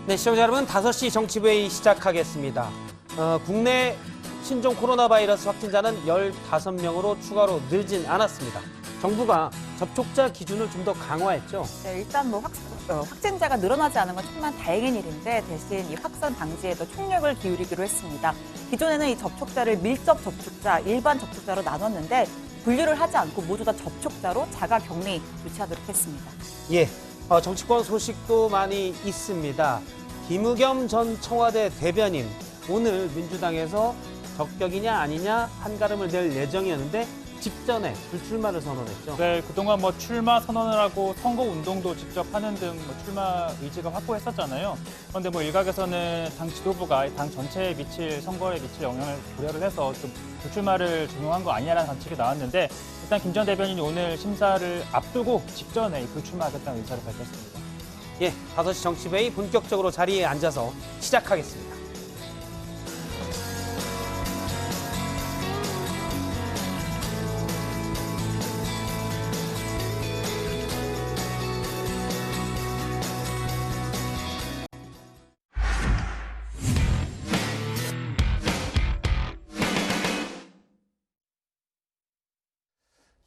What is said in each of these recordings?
네, 시청자 여러분, 5시 정치부회의 시작하겠습니다. 국내 신종 코로나 바이러스 확진자는 15명으로 추가로 늘진 않았습니다. 정부가 접촉자 기준을 좀 더 강화했죠. 네, 일단 확진자가 늘어나지 않은 건 정말 다행인 일인데 대신 이 확산 방지에도 총력을 기울이기로 했습니다. 기존에는 이 접촉자를 밀접 접촉자, 일반 접촉자로 나눴는데 분류를 하지 않고 모두 다 접촉자로 자가 격리 조치하도록 했습니다. 예, 정치권 소식도 많이 있습니다. 김의겸 전 청와대 대변인, 오늘 민주당에서 적격이냐 아니냐 한가름을 낼 예정이었는데 직전에 불출마를 선언했죠. 네, 그동안 출마 선언을 하고 선거 운동도 직접 하는 등 출마 의지가 확고했었잖아요. 그런데 일각에서는 당 지도부가 당 전체에 선거에 미칠 영향을 고려를 해서 좀 불출마를 종용한 거 아니냐라는 관측이 나왔는데 일단 김 전 대변인이 오늘 심사를 앞두고 직전에 불출마하겠다는 의사를 밝혔습니다. 예, 5시 정치부회의 본격적으로 자리에 앉아서 시작하겠습니다.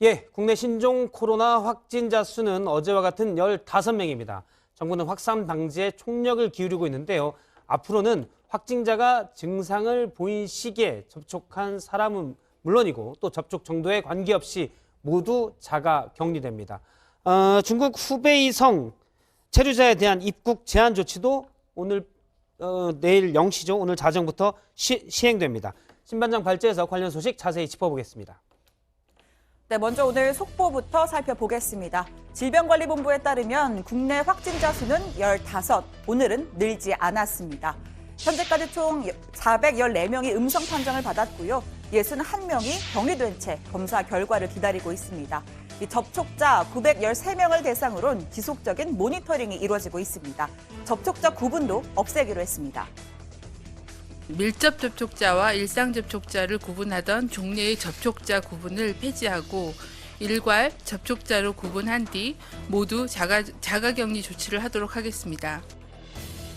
예, 국내 신종 코로나 확진자 수는 어제와 같은 15명입니다. 정부는 확산 방지에 총력을 기울이고 있는데요. 앞으로는 확진자가 증상을 보인 시기에 접촉한 사람은 물론이고 또 접촉 정도에 관계없이 모두 자가 격리됩니다. 중국 후베이성 체류자에 대한 입국 제한 조치도 오늘 내일 0시죠. 오늘 자정부터 시행됩니다. 신반장 발제해서 관련 소식 자세히 짚어보겠습니다. 네, 먼저 오늘 속보부터 살펴보겠습니다. 질병관리본부에 따르면 국내 확진자 수는 15, 오늘은 늘지 않았습니다. 현재까지 총 414명이 음성 판정을 받았고요. 61명이 격리된 채 검사 결과를 기다리고 있습니다. 이 접촉자 913명을 대상으로는 지속적인 모니터링이 이루어지고 있습니다. 접촉자 구분도 없애기로 했습니다. 밀접 접촉자와 일상 접촉자를 구분하던 종래의 접촉자 구분을 폐지하고 일괄 접촉자로 구분한 뒤 모두 자가격리 조치를 하도록 하겠습니다.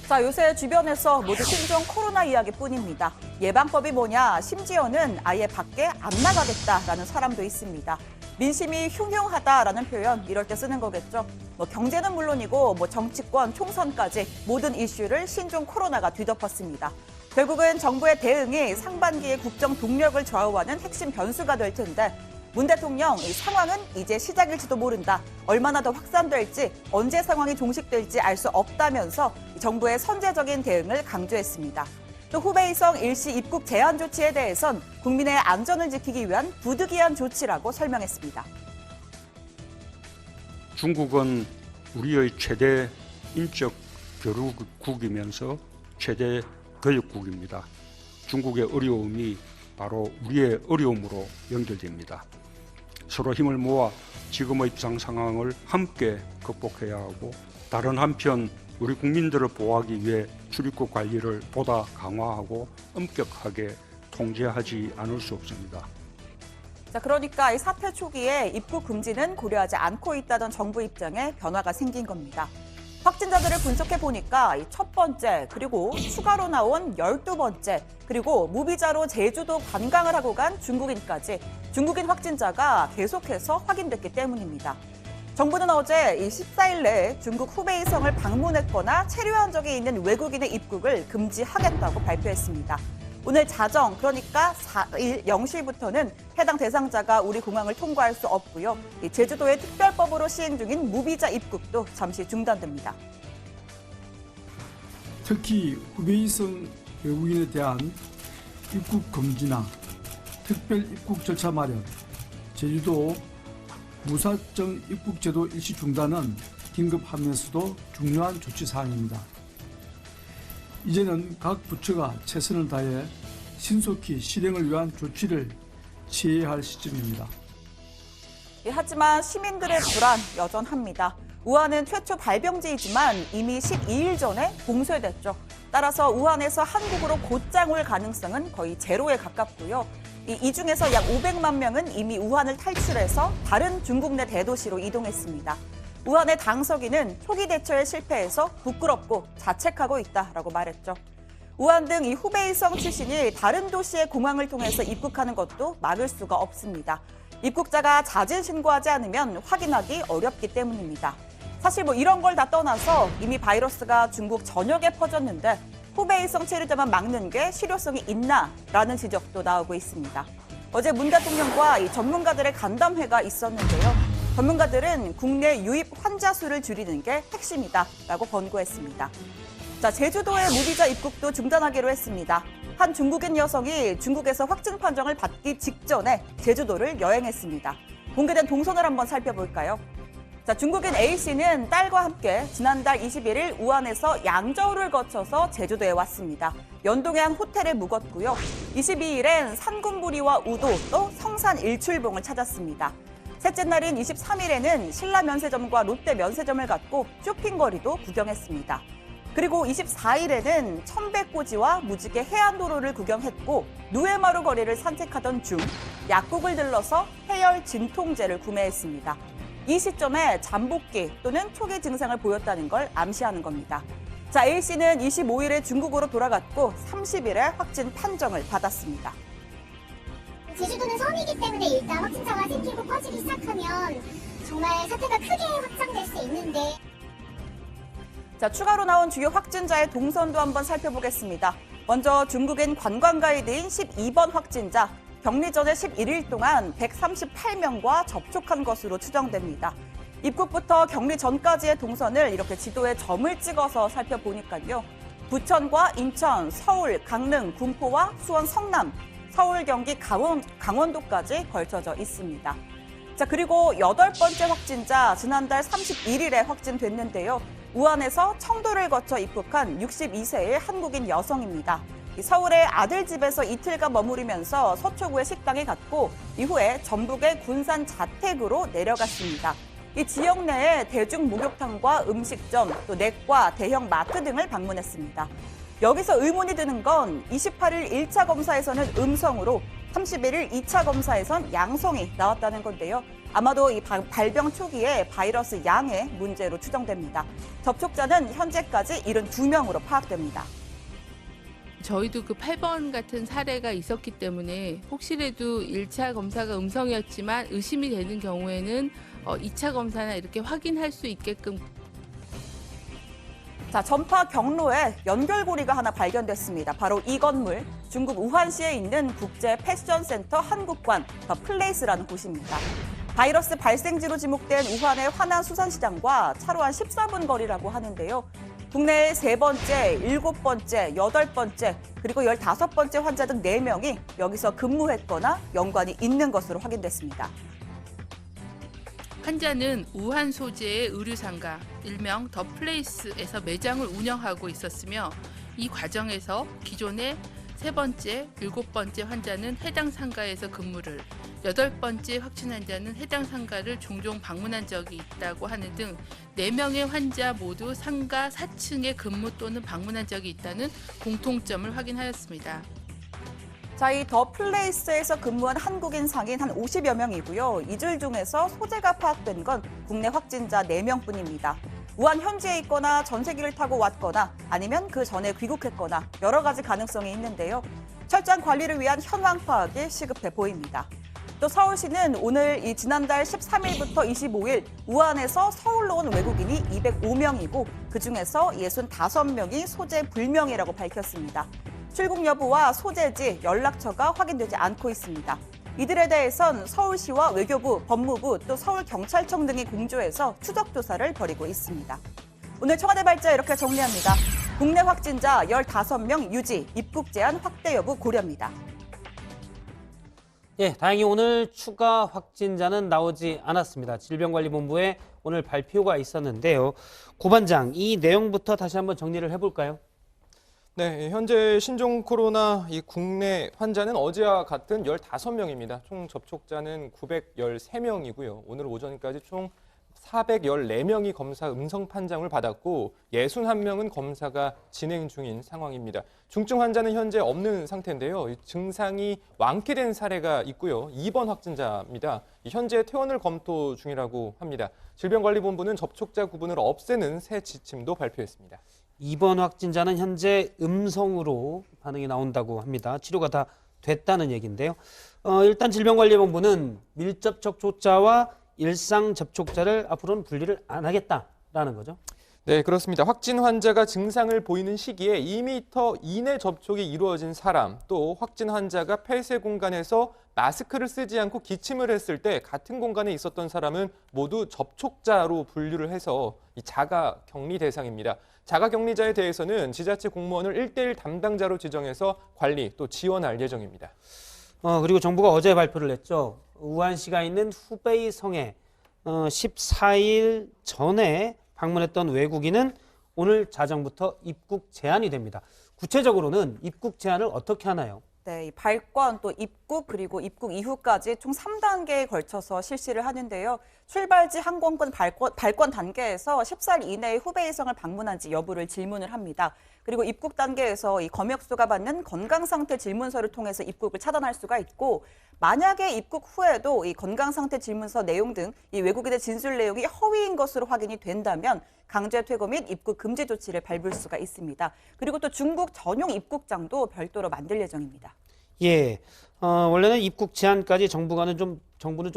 자, 요새 주변에서 모두 신종 코로나 이야기뿐입니다. 예방법이 뭐냐, 심지어는 아예 밖에 안 나가겠다라는 사람도 있습니다. 민심이 흉흉하다라는 표현, 이럴 때 쓰는 거겠죠. 경제는 물론이고 정치권, 총선까지 모든 이슈를 신종 코로나가 뒤덮었습니다. 결국은 정부의 대응이 상반기의 국정 동력을 좌우하는 핵심 변수가 될 텐데 문 대통령, 이 상황은 이제 시작일지도 모른다. 얼마나 더 확산될지, 언제 상황이 종식될지 알 수 없다면서 정부의 선제적인 대응을 강조했습니다. 또 후베이성 일시 입국 제한 조치에 대해선 국민의 안전을 지키기 위한 부득이한 조치라고 설명했습니다. 중국은 우리의 최대 인적 교류국이면서 최대 교역국입니다. 중국의 어려움이 바로 우리의 어려움으로 연결됩니다. 서로 힘을 모아 지금의 비상 상황을 함께 극복해야 하고 다른 한편 우리 국민들을 보호하기 위해 출입국 관리를 보다 강화하고 엄격하게 통제하지 않을 수 없습니다. 자, 그러니까 이 사태 초기에 입국 금지는 고려하지 않고 있다던 정부 입장에 변화가 생긴 겁니다. 확진자들을 분석해 보니까 첫 번째, 그리고 추가로 나온 12번째, 그리고 무비자로 제주도 관광을 하고 간 중국인까지 중국인 확진자가 계속해서 확인됐기 때문입니다. 정부는 어제 14일 내에 중국 후베이성을 방문했거나 체류한 적이 있는 외국인의 입국을 금지하겠다고 발표했습니다. 오늘 자정, 그러니까 4일 0시부터는 해당 대상자가 우리 공항을 통과할 수 없고요. 제주도의 특별법으로 시행 중인 무비자 입국도 잠시 중단됩니다. 특히 후베이성 외국인에 대한 입국 금지나 특별 입국 절차 마련, 제주도 무사정 입국 제도 일시 중단은 긴급하면서도 중요한 조치 사항입니다. 이제는 각 부처가 최선을 다해 신속히 실행을 위한 조치를 취해야 할 시점입니다. 하지만 시민들의 불안 여전합니다. 우한은 최초 발병지이지만 이미 12일 전에 봉쇄됐죠. 따라서 우한에서 한국으로 곧장 올 가능성은 거의 제로에 가깝고요. 이 중에서 약 500만 명은 이미 우한을 탈출해서 다른 중국 내 대도시로 이동했습니다. 우한의 당서기는 초기 대처에 실패해서 부끄럽고 자책하고 있다라고 말했죠. 우한 등 이 후베이성 출신이 다른 도시의 공항을 통해서 입국하는 것도 막을 수가 없습니다. 입국자가 자진 신고하지 않으면 확인하기 어렵기 때문입니다. 사실 이런 걸 다 떠나서 이미 바이러스가 중국 전역에 퍼졌는데 후베이성 체류자만 막는 게 실효성이 있나라는 지적도 나오고 있습니다. 어제 문 대통령과 이 전문가들의 간담회가 있었는데요. 전문가들은 국내 유입 환자 수를 줄이는 게 핵심이다라고 권고했습니다. 자, 제주도의 무비자 입국도 중단하기로 했습니다. 한 중국인 여성이 중국에서 확진 판정을 받기 직전에 제주도를 여행했습니다. 공개된 동선을 한번 살펴볼까요? 자, 중국인 A씨는 딸과 함께 지난달 21일 우한에서 양저우를 거쳐서 제주도에 왔습니다. 연동의 한 호텔에 묵었고요. 22일엔 산군부리와 우도 또 성산 일출봉을 찾았습니다. 셋째 날인 23일에는 신라 면세점과 롯데 면세점을 갔고 쇼핑거리도 구경했습니다. 그리고 24일에는 천백고지와 무지개 해안도로를 구경했고 누에마루 거리를 산책하던 중 약국을 들러서 해열 진통제를 구매했습니다. 이 시점에 잠복기 또는 초기 증상을 보였다는 걸 암시하는 겁니다. 자, A씨는 25일에 중국으로 돌아갔고 30일에 확진 판정을 받았습니다. 제주도는 섬이기 때문에 일단 확진자가 생기고 퍼지기 시작하면 정말 사태가 크게 확장될 수 있는데. 자, 추가로 나온 주요 확진자의 동선도 한번 살펴보겠습니다. 먼저 중국인 관광 가이드인 12번 확진자, 격리 전에 11일 동안 138명과 접촉한 것으로 추정됩니다. 입국부터 격리 전까지의 동선을 이렇게 지도에 점을 찍어서 살펴보니까요. 부천과 인천, 서울, 강릉, 군포와 수원, 성남, 서울, 경기, 강원도까지 걸쳐져 있습니다. 자, 그리고 8번째 확진자 지난달 31일에 확진됐는데요. 우한에서 청도를 거쳐 입국한 62세의 한국인 여성입니다. 서울의 아들 집에서 이틀간 머무르면서 서초구의 식당에 갔고 이후에 전북의 군산 자택으로 내려갔습니다. 이 지역 내에 대중 목욕탕과 음식점, 또 내과, 대형 마트 등을 방문했습니다. 여기서 의문이 드는 건 28일 1차 검사에서는 음성으로 31일 2차 검사에선 양성이 나왔다는 건데요. 아마도 이 발병 초기에 바이러스 양의 문제로 추정됩니다. 접촉자는 현재까지 72명으로 파악됩니다. 저희도 그 8번 같은 사례가 있었기 때문에 혹시라도 1차 검사가 음성이었지만 의심이 되는 경우에는 2차 검사나 이렇게 확인할 수 있게끔. 자, 전파 경로에 연결고리가 하나 발견됐습니다. 바로 이 건물, 중국 우한시에 있는 국제 패션센터 한국관 더 플레이스라는 곳입니다. 바이러스 발생지로 지목된 우한의 화난 수산시장과 차로 한 14분 거리라고 하는데요. 국내의 3번째, 7번째, 8번째, 그리고 15번째 환자 등 4명이 여기서 근무했거나 연관이 있는 것으로 확인됐습니다. 환자는 우한 소재의 의류상가, 일명 더 플레이스에서 매장을 운영하고 있었으며 이 과정에서 기존의 3번째, 7번째 환자는 해당 상가에서 근무를, 8번째 확진 환자는 해당 상가를 종종 방문한 적이 있다고 하는 등 4명의 환자 모두 상가 4층에 근무 또는 방문한 적이 있다는 공통점을 확인하였습니다. 자, 이 더 플레이스에서 근무한 한국인 상인 한 50여 명이고요. 이들 중에서 소재가 파악된 건 국내 확진자 4명뿐입니다. 우한 현지에 있거나 전세기를 타고 왔거나 아니면 그 전에 귀국했거나 여러 가지 가능성이 있는데요. 철저한 관리를 위한 현황 파악이 시급해 보입니다. 또 서울시는 오늘 이 지난달 13일부터 25일 우한에서 서울로 온 외국인이 205명이고 그중에서 65명이 소재 불명이라고 밝혔습니다. 출국 여부와 소재지, 연락처가 확인되지 않고 있습니다. 이들에 대해선 서울시와 외교부, 법무부, 또 서울경찰청 등이 공조해서 추적 조사를 벌이고 있습니다. 오늘 청와대 발자 이렇게 정리합니다. 국내 확진자 15명 유지, 입국 제한 확대 여부 고려입니다. 예, 다행히 오늘 추가 확진자는 나오지 않았습니다. 질병관리본부에 오늘 발표가 있었는데요. 고 반장, 이 내용부터 다시 한번 정리를 해볼까요? 네, 현재 신종 코로나 이 국내 환자는 어제와 같은 15명입니다. 총 접촉자는 913명이고요. 오늘 오전까지 총 414명이 검사 음성 판정을 받았고 61명은 검사가 진행 중인 상황입니다. 중증 환자는 현재 없는 상태인데요. 증상이 완쾌된 사례가 있고요. 2번 확진자입니다. 현재 퇴원을 검토 중이라고 합니다. 질병관리본부는 접촉자 구분을 없애는 새 지침도 발표했습니다. 2번 확진자는 현재 음성으로 반응이 나온다고 합니다. 치료가 다 됐다는 얘기인데요. 일단 질병관리본부는 밀접촉 조자와 일상 접촉자를 앞으로는 분리를 안 하겠다라는 거죠. 네, 그렇습니다. 확진 환자가 증상을 보이는 시기에 2m 이내 접촉이 이루어진 사람, 또 확진 환자가 폐쇄 공간에서 마스크를 쓰지 않고 기침을 했을 때 같은 공간에 있었던 사람은 모두 접촉자로 분류를 해서 이 자가 격리 대상입니다. 자가 격리자에 대해서는 지자체 공무원을 1:1 담당자로 지정해서 관리 또 지원할 예정입니다. 그리고 정부가 어제 발표를 했죠. 우한시가 있는 후베이성에 14일 전에 방문했던 외국인은 오늘 자정부터 입국 제한이 됩니다. 구체적으로는 입국 제한을 어떻게 하나요? 네, 이 발권, 또 입국, 그리고 입국 이후까지 총 3단계에 걸쳐서 실시를 하는데요. 출발지 항공권 발권 단계에서 14일 이내에 후베이성을 방문한지 여부를 질문을 합니다. 그리고 입국 단계에서 이 검역수가 받는 건강상태 질문서를 통해서 입국을 차단할 수가 있고, 만약에 입국 후에도 이 건강상태 질문서 내용 등 이 외국인의 진술 내용이 허위인 것으로 확인이 된다면 강제 퇴거 및 입국 금지 조치를 밟을 수가 있습니다. 그리고 또 중국 전용 입국장도 별도로 만들 예정입니다. 예, 원래는 입국 제한까지 정부는 좀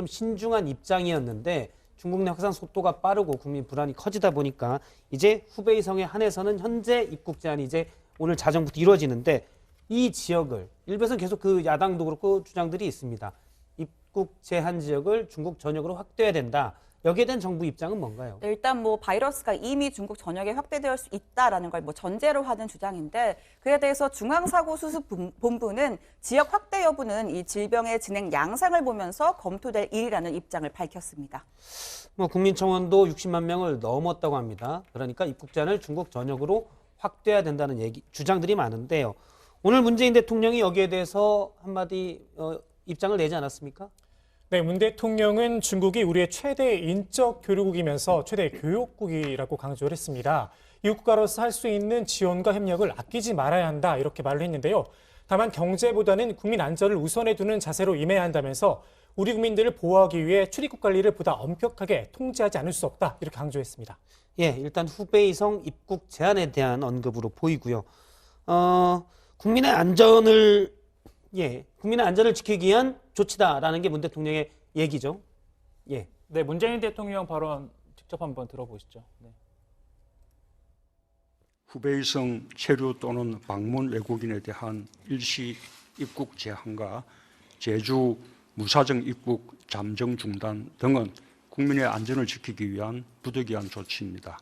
신중한 입장이었는데 중국 내 확산 속도가 빠르고 국민 불안이 커지다 보니까 이제 후베이성에 한해서는 현재 입국 제한이 이제 오늘 자정부터 이루어지는데 이 지역을 일부에서는 계속 그 야당도 그렇고 주장들이 있습니다. 입국 제한 지역을 중국 전역으로 확대해야 된다. 여기에 대한 정부 입장은 뭔가요? 네, 일단 바이러스가 이미 중국 전역에 확대될 수 있다라는 걸 전제로 하는 주장인데, 그에 대해서 중앙사고수습본부는 지역 확대 여부는 이 질병의 진행 양상을 보면서 검토될 일이라는 입장을 밝혔습니다. 국민청원도 60만 명을 넘었다고 합니다. 그러니까 입국 제한을 중국 전역으로 확대해야 된다는 주장들이 많은데요. 오늘 문재인 대통령이 여기에 대해서 한마디 입장을 내지 않았습니까? 네, 문 대통령은 중국이 우리의 최대 인적 교류국이면서 최대 교역국이라고 강조를 했습니다. 이웃 국가로서 할 수 있는 지원과 협력을 아끼지 말아야 한다, 이렇게 말을 했는데요. 다만 경제보다는 국민 안전을 우선해 두는 자세로 임해야 한다면서 우리 국민들을 보호하기 위해 출입국 관리를 보다 엄격하게 통제하지 않을 수 없다, 이렇게 강조했습니다. 예, 일단 후베이성 입국 제한에 대한 언급으로 보이고요. 국민의 안전을 지키기 위한 조치다라는 게 문 대통령의 얘기죠. 예. 네, 문재인 대통령 발언 직접 한번 들어보시죠. 네. 후베이성 체류 또는 방문 외국인에 대한 일시 입국 제한과 제주 무사정 입국 잠정 중단 등은 국민의 안전을 지키기 위한 부득이한 조치입니다.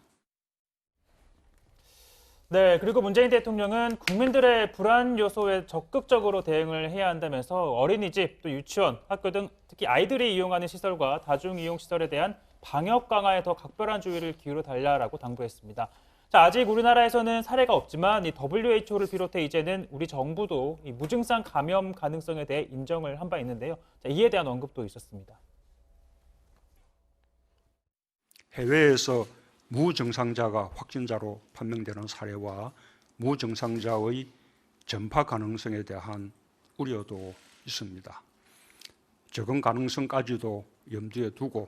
네, 그리고 문재인 대통령은 국민들의 불안 요소에 적극적으로 대응을 해야 한다면서 어린이집, 또 유치원, 학교 등 특히 아이들이 이용하는 시설과 다중이용 시설에 대한 방역 강화에 더 각별한 주의를 기울여 달라고 당부했습니다. 자, 아직 우리나라에서는 사례가 없지만 이 WHO를 비롯해 이제는 우리 정부도 이 무증상 감염 가능성에 대해 인정을 한 바 있는데요. 자, 이에 대한 언급도 있었습니다. 해외에서 무증상자가 확진자로 판명되는 사례와 무증상자의 전파 가능성에 대한 우려도 있습니다. 적응 가능성까지도 염두에 두고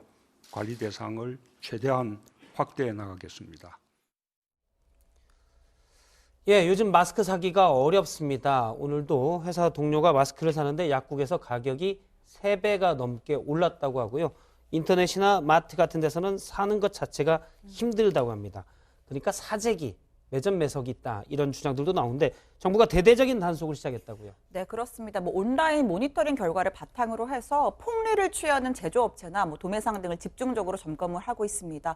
관리 대상을 최대한 확대해 나가겠습니다. 예, 요즘 마스크 사기가 어렵습니다. 오늘도 회사 동료가 마스크를 사는데 약국에서 가격이 3배가 넘게 올랐다고 하고요. 인터넷이나 마트 같은 데서는 사는 것 자체가 힘들다고 합니다. 그러니까 사재기, 매점 매석이 있다, 이런 주장들도 나오는데 정부가 대대적인 단속을 시작했다고요. 네, 그렇습니다. 온라인 모니터링 결과를 바탕으로 해서 폭리를 취하는 제조업체나 도매상 등을 집중적으로 점검을 하고 있습니다.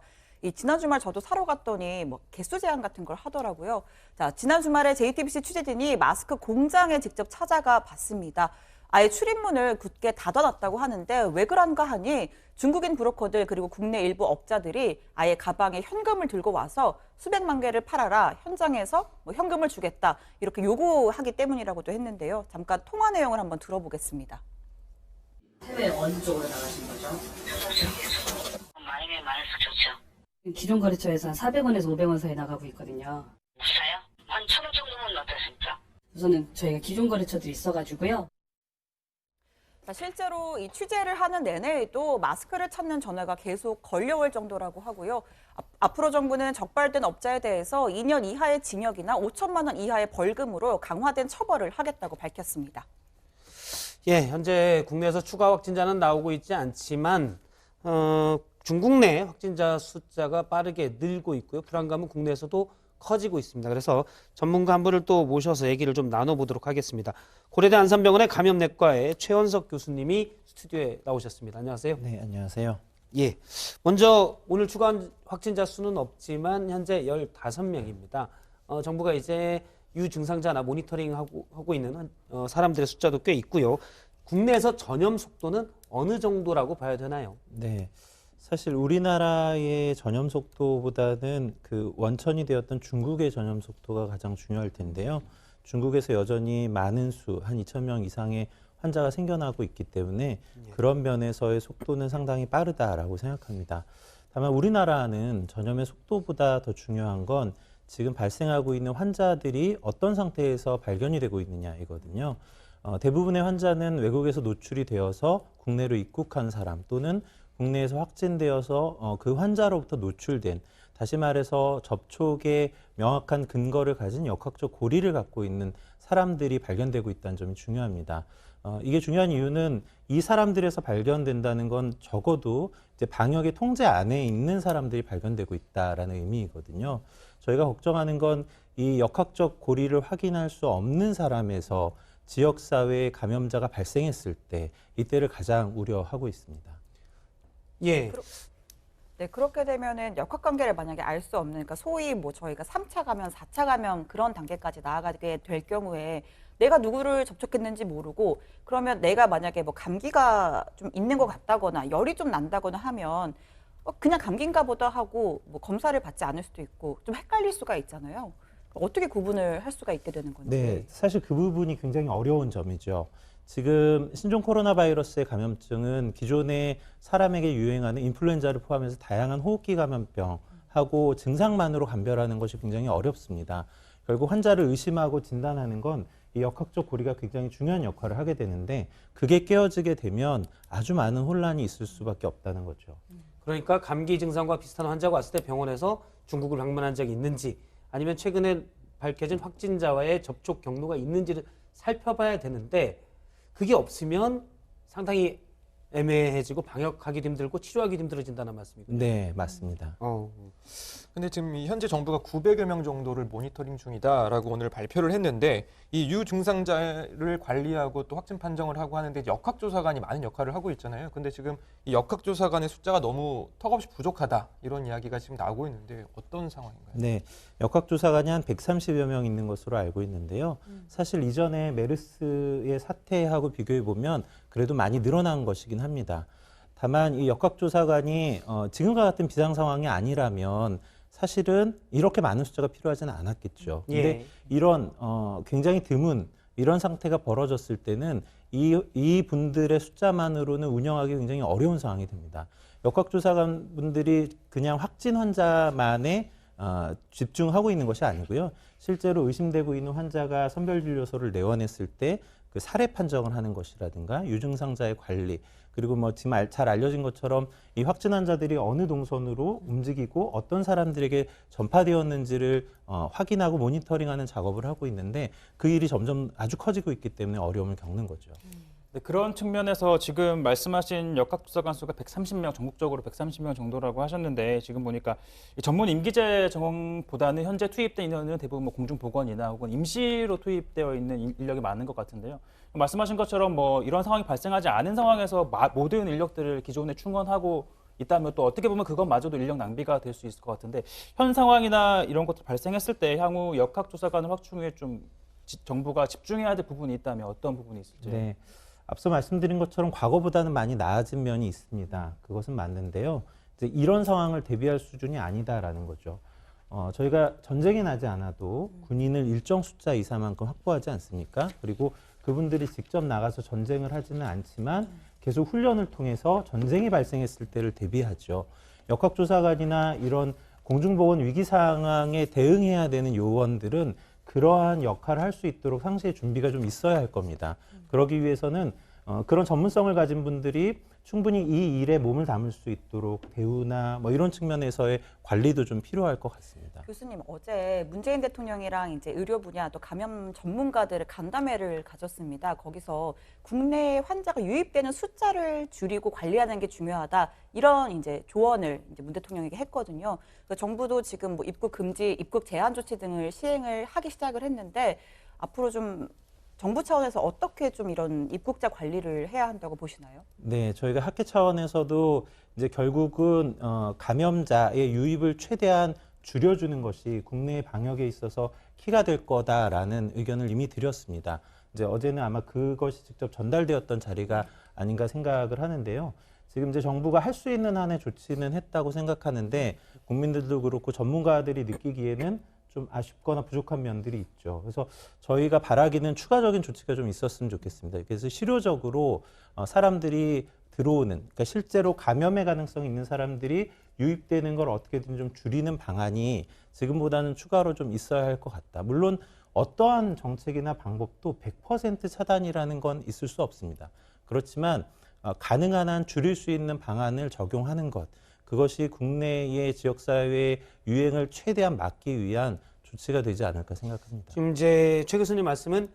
지난 주말 저도 사러 갔더니 개수 제한 같은 걸 하더라고요. 자, 지난 주말에 JTBC 취재진이 마스크 공장에 직접 찾아가 봤습니다. 아예 출입문을 굳게 닫아놨다고 하는데 왜 그런가 하니 중국인 브로커들 그리고 국내 일부 업자들이 아예 가방에 현금을 들고 와서 수백만 개를 팔아라, 현장에서 현금을 주겠다, 이렇게 요구하기 때문이라고도 했는데요. 잠깐 통화 내용을 한번 들어보겠습니다. 해외 어느 쪽으로 나가신 거죠? 많이 좋죠. 기존 거래처에서 한 400원에서 500원 사이 나가고 있거든요. 비싸요? 한 1,000원 정도면 어떻습니까? 우선은 저희가 기존 거래처도 있어가지고요. 자, 실제로 이 취재를 하는 내내에도 마스크를 찾는 전화가 계속 걸려올 정도라고 하고요. 앞으로 정부는 적발된 업자에 대해서 2년 이하의 징역이나 5천만 원 이하의 벌금으로 강화된 처벌을 하겠다고 밝혔습니다. 예, 현재 국내에서 추가 확진자는 나오고 있지 않지만 중국 내 확진자 숫자가 빠르게 늘고 있고요. 불안감은 국내에서도 커지고 있습니다. 그래서 전문가 한 분을 또 모셔서 얘기를 좀 나눠보도록 하겠습니다. 고려대 안산병원의 감염내과의 최원석 교수님이 스튜디오에 나오셨습니다. 안녕하세요. 네, 안녕하세요. 예, 먼저 오늘 추가 확진자 수는 없지만 현재 15명입니다. 정부가 이제 유증상자나 모니터링하고 있는 사람들의 숫자도 꽤 있고요. 국내에서 전염 속도는 어느 정도라고 봐야 되나요? 네. 사실 우리나라의 전염 속도보다는 그 원천이 되었던 중국의 전염 속도가 가장 중요할 텐데요. 중국에서 여전히 많은 수, 한 2,000명 이상의 환자가 생겨나고 있기 때문에 그런 면에서의 속도는 상당히 빠르다라고 생각합니다. 다만 우리나라는 전염의 속도보다 더 중요한 건 지금 발생하고 있는 환자들이 어떤 상태에서 발견이 되고 있느냐이거든요. 대부분의 환자는 외국에서 노출이 되어서 국내로 입국한 사람 또는 국내에서 확진되어서 그 환자로부터 노출된, 다시 말해서 접촉에 명확한 근거를 가진 역학적 고리를 갖고 있는 사람들이 발견되고 있다는 점이 중요합니다. 이게 중요한 이유는 이 사람들에서 발견된다는 건 적어도 이제 방역의 통제 안에 있는 사람들이 발견되고 있다라는 의미이거든요. 저희가 걱정하는 건 이 역학적 고리를 확인할 수 없는 사람에서 지역사회에 감염자가 발생했을 때 이때를 가장 우려하고 있습니다. 예. 네, 그렇게 되면은 역학관계를 만약에 알 수 없는, 그러니까 소위 뭐 저희가 3차 감염, 4차 감염 그런 단계까지 나아가게 될 경우에 내가 누구를 접촉했는지 모르고, 그러면 내가 만약에 뭐 감기가 좀 있는 것 같다거나 열이 좀 난다거나 하면 그냥 감기인가 보다 하고 뭐 검사를 받지 않을 수도 있고 좀 헷갈릴 수가 있잖아요. 어떻게 구분을 할 수가 있게 되는 건지. 네, 사실 그 부분이 굉장히 어려운 점이죠. 지금 신종 코로나 바이러스의 감염증은 기존에 사람에게 유행하는 인플루엔자를 포함해서 다양한 호흡기 감염병하고 증상만으로 감별하는 것이 굉장히 어렵습니다. 결국 환자를 의심하고 진단하는 건 이 역학적 고리가 굉장히 중요한 역할을 하게 되는데, 그게 깨어지게 되면 아주 많은 혼란이 있을 수밖에 없다는 거죠. 그러니까 감기 증상과 비슷한 환자가 왔을 때 병원에서 중국을 방문한 적이 있는지, 아니면 최근에 밝혀진 확진자와의 접촉 경로가 있는지를 살펴봐야 되는데, 그게 없으면 상당히 애매해지고 방역하기도 힘들고 치료하기도 힘들어진다는 말씀이군요. 네, 맞습니다. 근데 지금 현재 정부가 900여 명 정도를 모니터링 중이다라고 오늘 발표를 했는데, 이 유증상자를 관리하고 또 확진 판정을 하고 하는데 역학조사관이 많은 역할을 하고 있잖아요. 근데 지금 이 역학조사관의 숫자가 너무 턱없이 부족하다, 이런 이야기가 지금 나오고 있는데 어떤 상황인가요? 네, 역학조사관이 한 130여 명 있는 것으로 알고 있는데요. 사실 이전에 메르스의 사태하고 비교해 보면 그래도 많이 늘어난 것이긴 합니다. 다만 이 역학조사관이 지금과 같은 비상 상황이 아니라면 사실은 이렇게 많은 숫자가 필요하지는 않았겠죠. 근데 이런 굉장히 드문 이런 상태가 벌어졌을 때는 이 분들의 숫자만으로는 운영하기 굉장히 어려운 상황이 됩니다. 역학조사관 분들이 그냥 확진 환자만에 집중하고 있는 것이 아니고요. 실제로 의심되고 있는 환자가 선별진료소를 내원했을 때 그 사례 판정을 하는 것이라든가 유증상자의 관리, 그리고 뭐 지금 잘 알려진 것처럼 이 확진 환자들이 어느 동선으로 움직이고 어떤 사람들에게 전파되었는지를 확인하고 모니터링하는 작업을 하고 있는데, 그 일이 점점 아주 커지고 있기 때문에 어려움을 겪는 거죠. 네, 그런 측면에서 지금 말씀하신 역학조사관 수가 130명, 전국적으로 130명 정도라고 하셨는데, 지금 보니까 전문 임기제 전공보다는 현재 투입된 인원은 대부분 뭐 공중보건이나 혹은 임시로 투입되어 있는 인력이 많은 것 같은데요. 말씀하신 것처럼 뭐 이런 상황이 발생하지 않은 상황에서 모든 인력들을 기존에 충원하고 있다면 또 어떻게 보면 그것마저도 인력 낭비가 될 수 있을 것 같은데, 현 상황이나 이런 것들 발생했을 때 향후 역학조사관을 확충에 좀 정부가 집중해야 될 부분이 있다면 어떤 부분이 있을지. 네. 앞서 말씀드린 것처럼 과거보다는 많이 나아진 면이 있습니다. 그것은 맞는데요. 이제 이런 상황을 대비할 수준이 아니다라는 거죠. 저희가 전쟁이 나지 않아도 군인을 일정 숫자 이상만큼 확보하지 않습니까? 그리고 그분들이 직접 나가서 전쟁을 하지는 않지만 계속 훈련을 통해서 전쟁이 발생했을 때를 대비하죠. 역학조사관이나 이런 공중보건 위기 상황에 대응해야 되는 요원들은 그러한 역할을 할 수 있도록 상시의 준비가 좀 있어야 할 겁니다. 그러기 위해서는 그런 전문성을 가진 분들이 충분히 이 일에 몸을 담을 수 있도록 대우나 뭐 이런 측면에서의 관리도 좀 필요할 것 같습니다. 교수님, 어제 문재인 대통령이랑 이제 의료 분야 또 감염 전문가들의 간담회를 가졌습니다. 거기서 국내 환자가 유입되는 숫자를 줄이고 관리하는 게 중요하다. 이런 이제 조언을 이제 문 대통령에게 했거든요. 그래서 정부도 지금 뭐 입국 금지, 입국 제한 조치 등을 시행을 하기 시작을 했는데 앞으로 좀 정부 차원에서 어떻게 좀 이런 입국자 관리를 해야 한다고 보시나요? 네, 저희가 학회 차원에서도 이제 결국은 감염자의 유입을 최대한 줄여주는 것이 국내 방역에 있어서 키가 될 거다라는 의견을 이미 드렸습니다. 이제 어제는 아마 그것이 직접 전달되었던 자리가 아닌가 생각을 하는데요. 지금 이제 정부가 할 수 있는 한의 조치는 했다고 생각하는데 국민들도 그렇고 전문가들이 느끼기에는 좀 아쉽거나 부족한 면들이 있죠. 그래서 저희가 바라기는 추가적인 조치가 좀 있었으면 좋겠습니다. 그래서 실효적으로 사람들이 들어오는, 그러니까 실제로 감염의 가능성이 있는 사람들이 유입되는 걸 어떻게든 좀 줄이는 방안이 지금보다는 추가로 좀 있어야 할 것 같다. 물론 어떠한 정책이나 방법도 100% 차단이라는 건 있을 수 없습니다. 그렇지만 가능한 한 줄일 수 있는 방안을 적용하는 것, 그것이 국내의 지역사회의 유행을 최대한 막기 위한 조치가 되지 않을까 생각합니다. 지금 이제 최 교수님 말씀은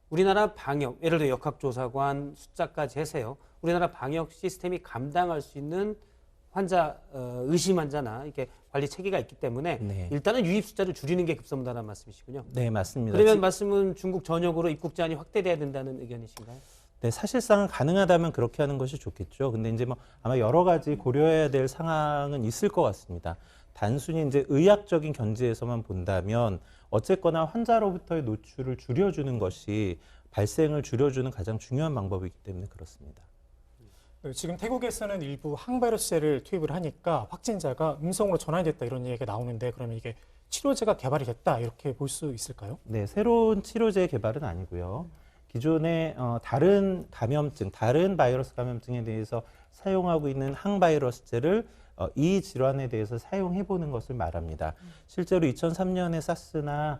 우리나라 방역, 예를 들어 역학조사관 숫자까지 해서요. 우리나라 방역 시스템이 감당할 수 있는 환자, 의심 환자나 이렇게 관리 체계가 있기 때문에 네. 일단은 유입 숫자를 줄이는 게 급선무다라는 말씀이시군요. 네, 맞습니다. 그러면 말씀은 중국 전역으로 입국 제한이 확대돼야 된다는 의견이신가요? 네, 사실상 가능하다면 그렇게 하는 것이 좋겠죠. 근데 이제 뭐 아마 여러 가지 고려해야 될 상황은 있을 것 같습니다. 단순히 이제 의학적인 견지에서만 본다면 어쨌거나 환자로부터의 노출을 줄여주는 것이 발생을 줄여주는 가장 중요한 방법이기 때문에 그렇습니다. 지금 태국에서는 일부 항바이러스제를 투입을 하니까 확진자가 음성으로 전환됐다 이런 얘기가 나오는데 그러면 이게 치료제가 개발이 됐다 이렇게 볼 수 있을까요? 네, 새로운 치료제 개발은 아니고요. 기존의 다른 감염증, 다른 바이러스 감염증에 대해서 사용하고 있는 항바이러스제를 이 질환에 대해서 사용해보는 것을 말합니다. 실제로 2003년에 사스나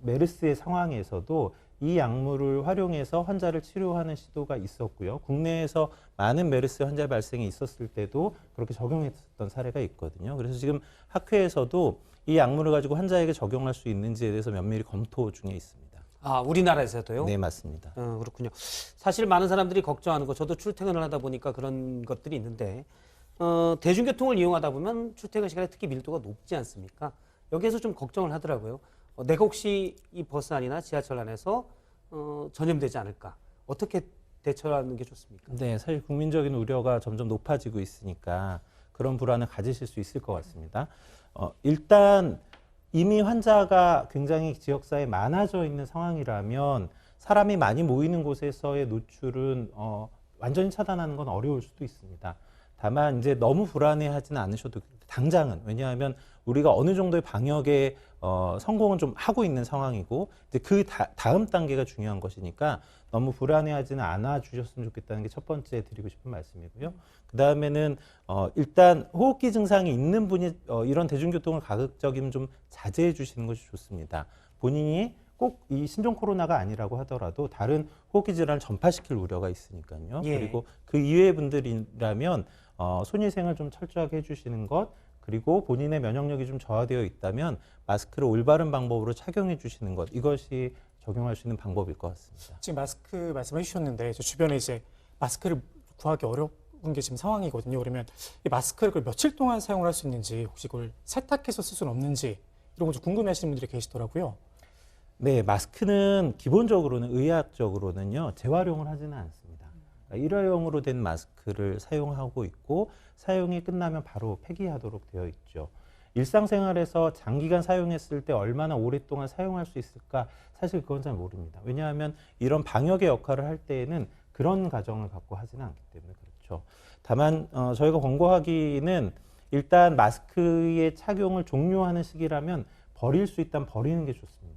메르스의 상황에서도 이 약물을 활용해서 환자를 치료하는 시도가 있었고요. 국내에서 많은 메르스 환자 발생이 있었을 때도 그렇게 적용했던 사례가 있거든요. 그래서 지금 학회에서도 이 약물을 가지고 환자에게 적용할 수 있는지에 대해서 면밀히 검토 중에 있습니다. 아, 우리나라에서도요? 네, 맞습니다. 그렇군요. 사실 많은 사람들이 걱정하는 거, 저도 출퇴근을 하다 보니까 그런 것들이 있는데 대중교통을 이용하다 보면 출퇴근 시간에 특히 밀도가 높지 않습니까? 여기에서 좀 걱정을 하더라고요. 내가 혹시 이 버스 안이나 지하철 안에서 전염되지 않을까? 어떻게 대처하는 게 좋습니까? 네, 사실 국민적인 우려가 점점 높아지고 있으니까 그런 불안을 가지실 수 있을 것 같습니다. 일단 이미 환자가 굉장히 지역사회에 많아져 있는 상황이라면 사람이 많이 모이는 곳에서의 노출은 완전히 차단하는 건 어려울 수도 있습니다. 다만 이제 너무 불안해하지는 않으셔도 당장은, 왜냐하면 우리가 어느 정도의 방역에 성공은 좀 하고 있는 상황이고 이제 그 다음 단계가 중요한 것이니까 너무 불안해하지는 않아 주셨으면 좋겠다는 게 첫 번째 드리고 싶은 말씀이고요. 그 다음에는 일단 호흡기 증상이 있는 분이 이런 대중교통을 가급적이면 좀 자제해 주시는 것이 좋습니다. 본인이 꼭 이 신종 코로나가 아니라고 하더라도 다른 호흡기 질환을 전파시킬 우려가 있으니까요. 예. 그리고 그 이외의 분들이라면 손위생을 좀 철저하게 해주시는 것, 그리고 본인의 면역력이 좀 저하되어 있다면 마스크를 올바른 방법으로 착용해 주시는 것, 이것이 적용할 수 있는 방법일 것 같습니다. 지금 마스크 말씀해 주셨는데 저 주변에 이제 마스크를 구하기 어려운 게 지금 상황이거든요. 그러면 이 마스크를 며칠 동안 사용을 할 수 있는지, 혹시 그걸 세탁해서 쓸 수는 없는지 이런 거 좀 궁금해하시는 분들이 계시더라고요. 네, 마스크는 기본적으로는 의학적으로는요 재활용을 하지는 않습니다. 일회용으로 된 마스크를 사용하고 있고 사용이 끝나면 바로 폐기하도록 되어 있죠. 일상생활에서 장기간 사용했을 때 얼마나 오랫동안 사용할 수 있을까, 사실 그건 잘 모릅니다. 왜냐하면 이런 방역의 역할을 할 때에는 그런 가정을 갖고 하지는 않기 때문에 그렇죠. 다만 저희가 권고하기는 일단 마스크의 착용을 종료하는 시기라면 버릴 수 있다면 버리는 게 좋습니다.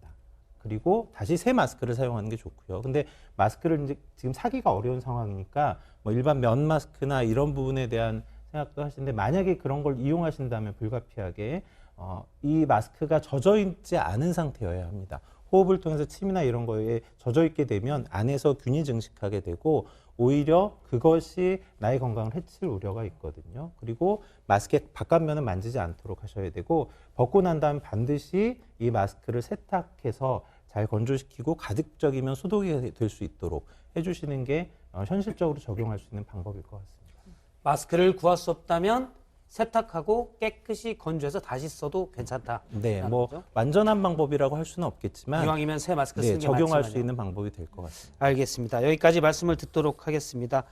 그리고 다시 새 마스크를 사용하는 게 좋고요. 근데 마스크를 이제 지금 사기가 어려운 상황이니까 뭐 일반 면 마스크나 이런 부분에 대한 생각하시는데 만약에 그런 걸 이용하신다면 불가피하게 이 마스크가 젖어 있지 않은 상태여야 합니다. 호흡을 통해서 침이나 이런 거에 젖어 있게 되면 안에서 균이 증식하게 되고 오히려 그것이 나의 건강을 해칠 우려가 있거든요. 그리고 마스크의 바깥면은 만지지 않도록 하셔야 되고 벗고 난 다음 반드시 이 마스크를 세탁해서 잘 건조시키고 가급적이면 소독이 될 수 있도록 해주시는 게 현실적으로 적용할 수 있는 방법일 것 같습니다. 마스크를 구할 수 없다면 세탁하고 깨끗이 건조해서 다시 써도 괜찮다. 네, 뭐 완전한 방법이라고 할 수는 없겠지만 이왕이면 새 마스크 쓰는 게 적용할 맞지만요. 수 있는 방법이 될 것 같습니다. 알겠습니다. 여기까지 말씀을 듣도록 하겠습니다.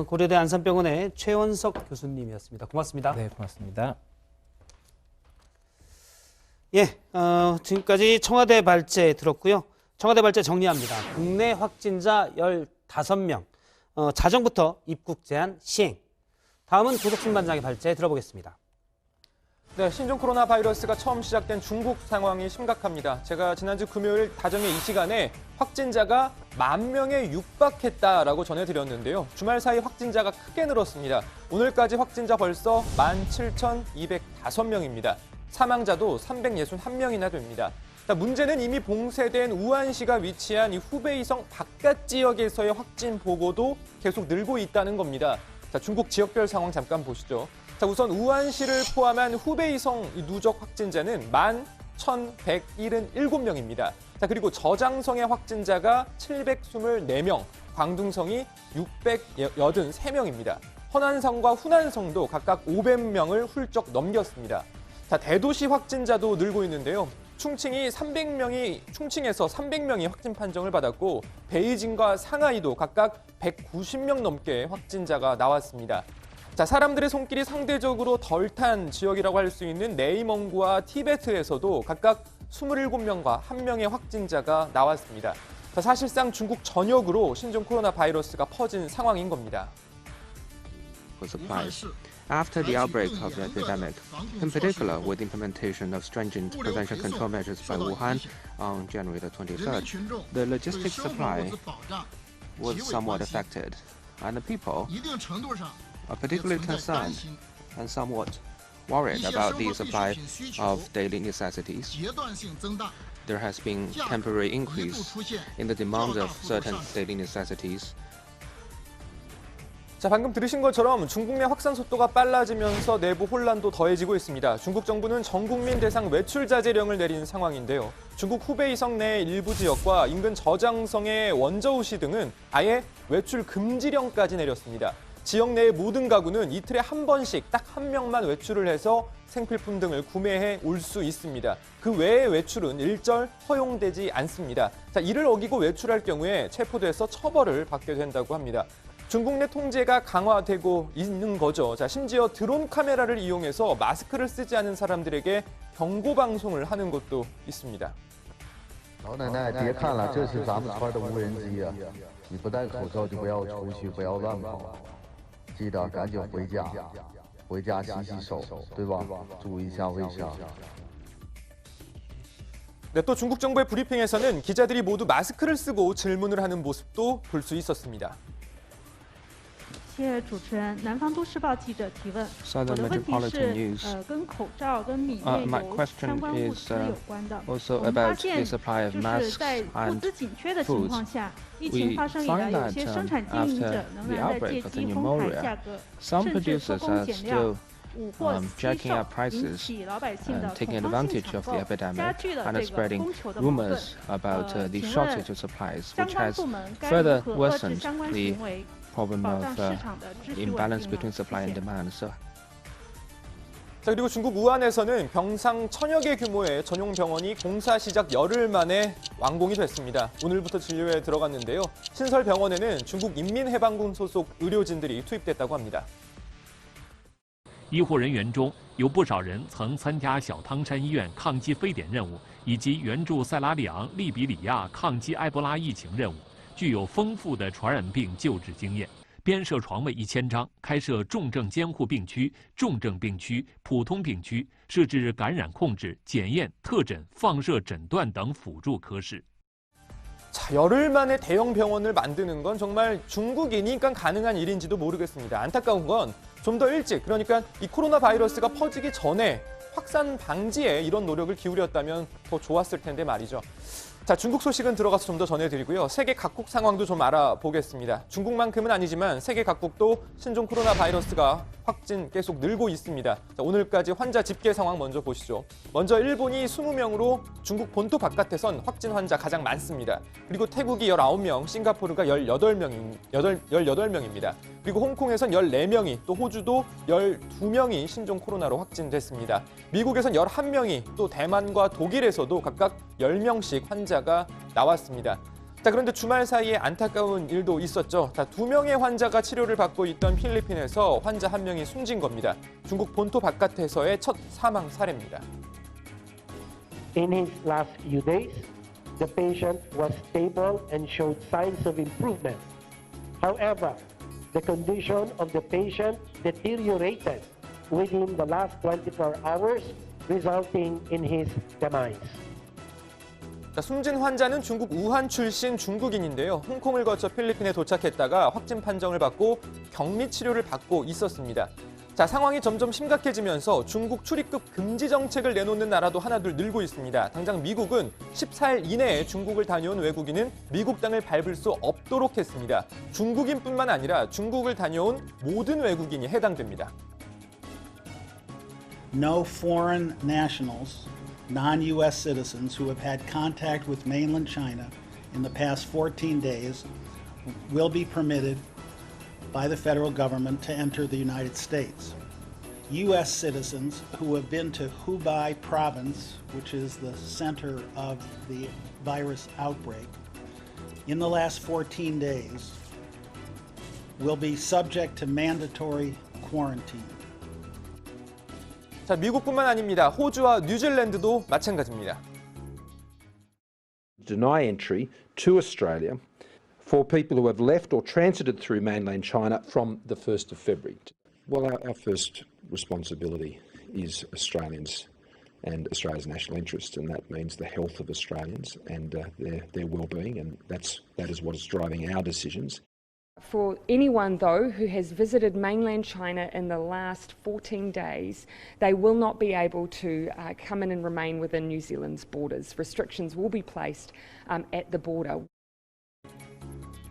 고려대 안산병원의 최원석 교수님이었습니다. 고맙습니다. 네, 고맙습니다. 예, 지금까지 청와대 발제 들었고요. 청와대 발제 정리합니다. 국내 확진자 15명, 자정부터 입국 제한 시행. 다음은 도덕신반장의 발제 들어보겠습니다. 네, 신종 코로나 바이러스가 처음 시작된 중국 상황이 심각합니다. 제가 지난주 금요일 다정의 이 시간에 확진자가 10,000명에 육박했다라고 전해드렸는데요. 주말 사이 확진자가 크게 늘었습니다. 오늘까지 확진자 벌써 17,205명입니다. 사망자도 361명이나 됩니다. 문제는 이미 봉쇄된 우한시가 위치한 이 후베이성 바깥 지역에서의 확진 보고도 계속 늘고 있다는 겁니다. 자, 중국 지역별 상황 잠깐 보시죠. 자, 우선 우한시를 포함한 후베이성 누적 확진자는 11,177명입니다. 자, 그리고 저장성의 확진자가 724명, 광둥성이 683명입니다. 허난성과 후난성도 각각 500명을 훌쩍 넘겼습니다. 자, 대도시 확진자도 늘고 있는데요. 충칭에서 300명이 확진 판정을 받았고 베이징과 상하이도 각각 190명 넘게 확진자가 나왔습니다. 자, 사람들의 손길이 상대적으로 덜 탄 지역이라고 할 수 있는 네이멍구와 티베트에서도 각각 27명과 1명의 확진자가 나왔습니다. 자, 사실상 중국 전역으로 신종 코로나 바이러스가 퍼진 상황인 겁니다. After the outbreak of the epidemic, in particular with the implementation of stringent prevention control measures by Wuhan on January the 23rd, the logistics supply was somewhat affected, and the people are particularly concerned and somewhat worried about the supply of daily necessities. There has been temporary increase in the demand of certain daily necessities. 자, 방금 들으신 것처럼 중국 내 확산 속도가 빨라지면서 내부 혼란도 더해지고 있습니다. 중국 정부는 전 국민 대상 외출 자제령을 내린 상황인데요. 중국 후베이성 내 일부 지역과 인근 저장성의 원저우시 등은 아예 외출 금지령까지 내렸습니다. 지역 내의 모든 가구는 이틀에 한 번씩 딱 한 명만 외출을 해서 생필품 등을 구매해 올 수 있습니다. 그 외의 외출은 일절 허용되지 않습니다. 자, 이를 어기고 외출할 경우에 체포돼서 처벌을 받게 된다고 합니다. 중국 내 통제가 강화되고 있는 거죠. 자, 심지어 드론 카메라를 이용해서 마스크를 쓰지 않은 사람들에게 경고 방송을 하는 것도 있습니다. 老奶奶，别看了，这是咱们村的无人机啊！你不戴口罩就不要出去，不要乱跑，记得赶紧回家，回家洗洗手，对吧？注意一下卫生。 네, 또 중국 정부의 브리핑에서는 기자들이 모두 마스크를 쓰고 질문을 하는 모습도 볼 수 있었습니다. 谢谢主持人，南方都市报记者提问。我的问题是，跟口罩跟米面油相关物资有关的。我们发现，就是在物资紧缺的情况下，疫情发生以来，有些生产经营者仍然在借机哄抬价格，甚至偷工减料。 jacking up prices and taking advantage of the epidemic and spreading rumors about the shortage of supplies, which has further worsened the problem of imbalance between supply and demand. So, 자, 그리고 중국 우한에서는 병상 1000여 개 규모의 전용 병원이 공사 시작 열흘 만에 완공이 됐습니다. 오늘부터 진료에 들어갔는데요. 신설 병원에는 중국 인민해방군 소속 의료진들이 투입됐다고 합니다. 医护人员中有不少人曾参加小汤山医院抗击非典任务，以及援助塞拉利昂、利比里亚抗击埃博拉疫情任务，具有丰富的传染病救治经验。编设床位1000张，开设重症监护病区、重症病区、普通病区，设置感染控制、检验、特诊、放射诊断等辅助科室。 자, 열흘 만에 대형 병원을 만드는 건 정말 중국이니까 가능한 일인지도 모르겠습니다. 안타까운 건 좀 더 일찍, 그러니까 이 코로나 바이러스가 퍼지기 전에 확산 방지에 이런 노력을 기울였다면 더 좋았을 텐데 말이죠. 자, 중국 소식은 들어가서 좀 더 전해드리고요. 세계 각국 상황도 좀 알아보겠습니다. 중국만큼은 아니지만 세계 각국도 신종 코로나 바이러스가 확진 계속 늘고 있습니다. 자, 오늘까지 환자 집계 상황 먼저 보시죠. 먼저 일본이 20명으로 중국 본토 바깥에선 확진 환자 가장 많습니다. 그리고 태국이 19명, 싱가포르가 18명입니다. 그리고 홍콩에선 14명이, 또 호주도 12명이 신종 코로나로 확진됐습니다. 미국에선 11명이, 또 대만과 독일에서도 각각 10명씩 환자가 나왔습니다. 자, 그런데 주말 사이에 안타까운 일도 있었죠. 자, 2명의 환자가 치료를 받고 있던 필리핀에서 환자 1명이 숨진 겁니다. 중국 본토 바깥에서의 첫 사망 사례입니다. In his last few days, the patient was stable and showed signs of improvement. However, the condition of the patient deteriorated within the last 24 hours, resulting in his demise. 자, 숨진 환자는 중국 우한 출신 중국인인데요. 홍콩을 거쳐 필리핀에 도착했다가 확진 판정을 받고 격리 치료를 받고 있었습니다. 자, 상황이 점점 심각해지면서 중국 출입국 금지 정책을 내놓는 나라도 하나둘 늘고 있습니다. 당장 미국은 14일 이내에 중국을 다녀온 외국인은 미국 땅을 밟을 수 없도록 했습니다. 중국인뿐만 아니라 중국을 다녀온 모든 외국인이 해당됩니다. No foreign nationals, non-U.S. citizens who have had contact with mainland China in the past 14 days will be permitted by the federal government to enter the United States. U.S. citizens who have been to Hubei province, which is the center of the virus outbreak, in the last 14 days will be subject to mandatory quarantine. 자, 미국뿐만 아닙니다. 호주와 뉴질랜드도 마찬가지입니다. Deny entry to Australia for people who have left or transited through mainland China from the 1st of February. Well, our first responsibility is Australians and Australia's national interest, and that means the health of Australians and their well-being, and that is what is driving our decisions. For anyone, though, who has visited mainland China in the last 14 days, they will not be able to come in and remain within New Zealand's borders. Restrictions will be placed at the border.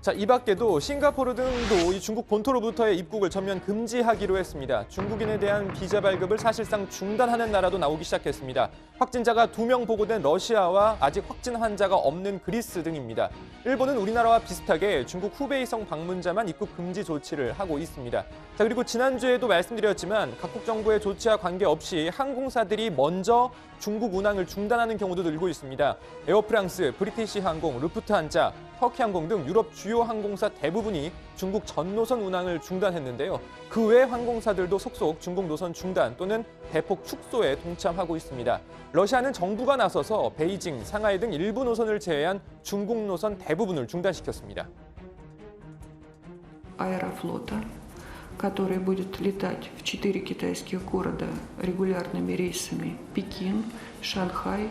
자, 이 밖에도 싱가포르 등도 이 중국 본토로부터의 입국을 전면 금지하기로 했습니다. 중국인에 대한 비자 발급을 사실상 중단하는 나라도 나오기 시작했습니다. 확진자가 2명 보고된 러시아와 아직 확진 환자가 없는 그리스 등입니다. 일본은 우리나라와 비슷하게 중국 후베이성 방문자만 입국 금지 조치를 하고 있습니다. 자, 그리고 지난주에도 말씀드렸지만 각국 정부의 조치와 관계없이 항공사들이 먼저 중국 운항을 중단하는 경우도 늘고 있습니다. 에어프랑스, 브리티시 항공, 루프트한자, 터키 항공 등 유럽 주요 항공사 대부분이 중국 전 노선 운항을 중단했는데요. 그 외 항공사들도 속속 중국 노선 중단 또는 대폭 축소에 동참하고 있습니다. 러시아는 정부가 나서서 베이징, 상하이 등 일부 노선을 제외한 중국 노선 대부분을 중단시켰습니다. Аэрофлота, который будет летать в 4 китайских города регулярными рейсами: Пекин, Шанхай,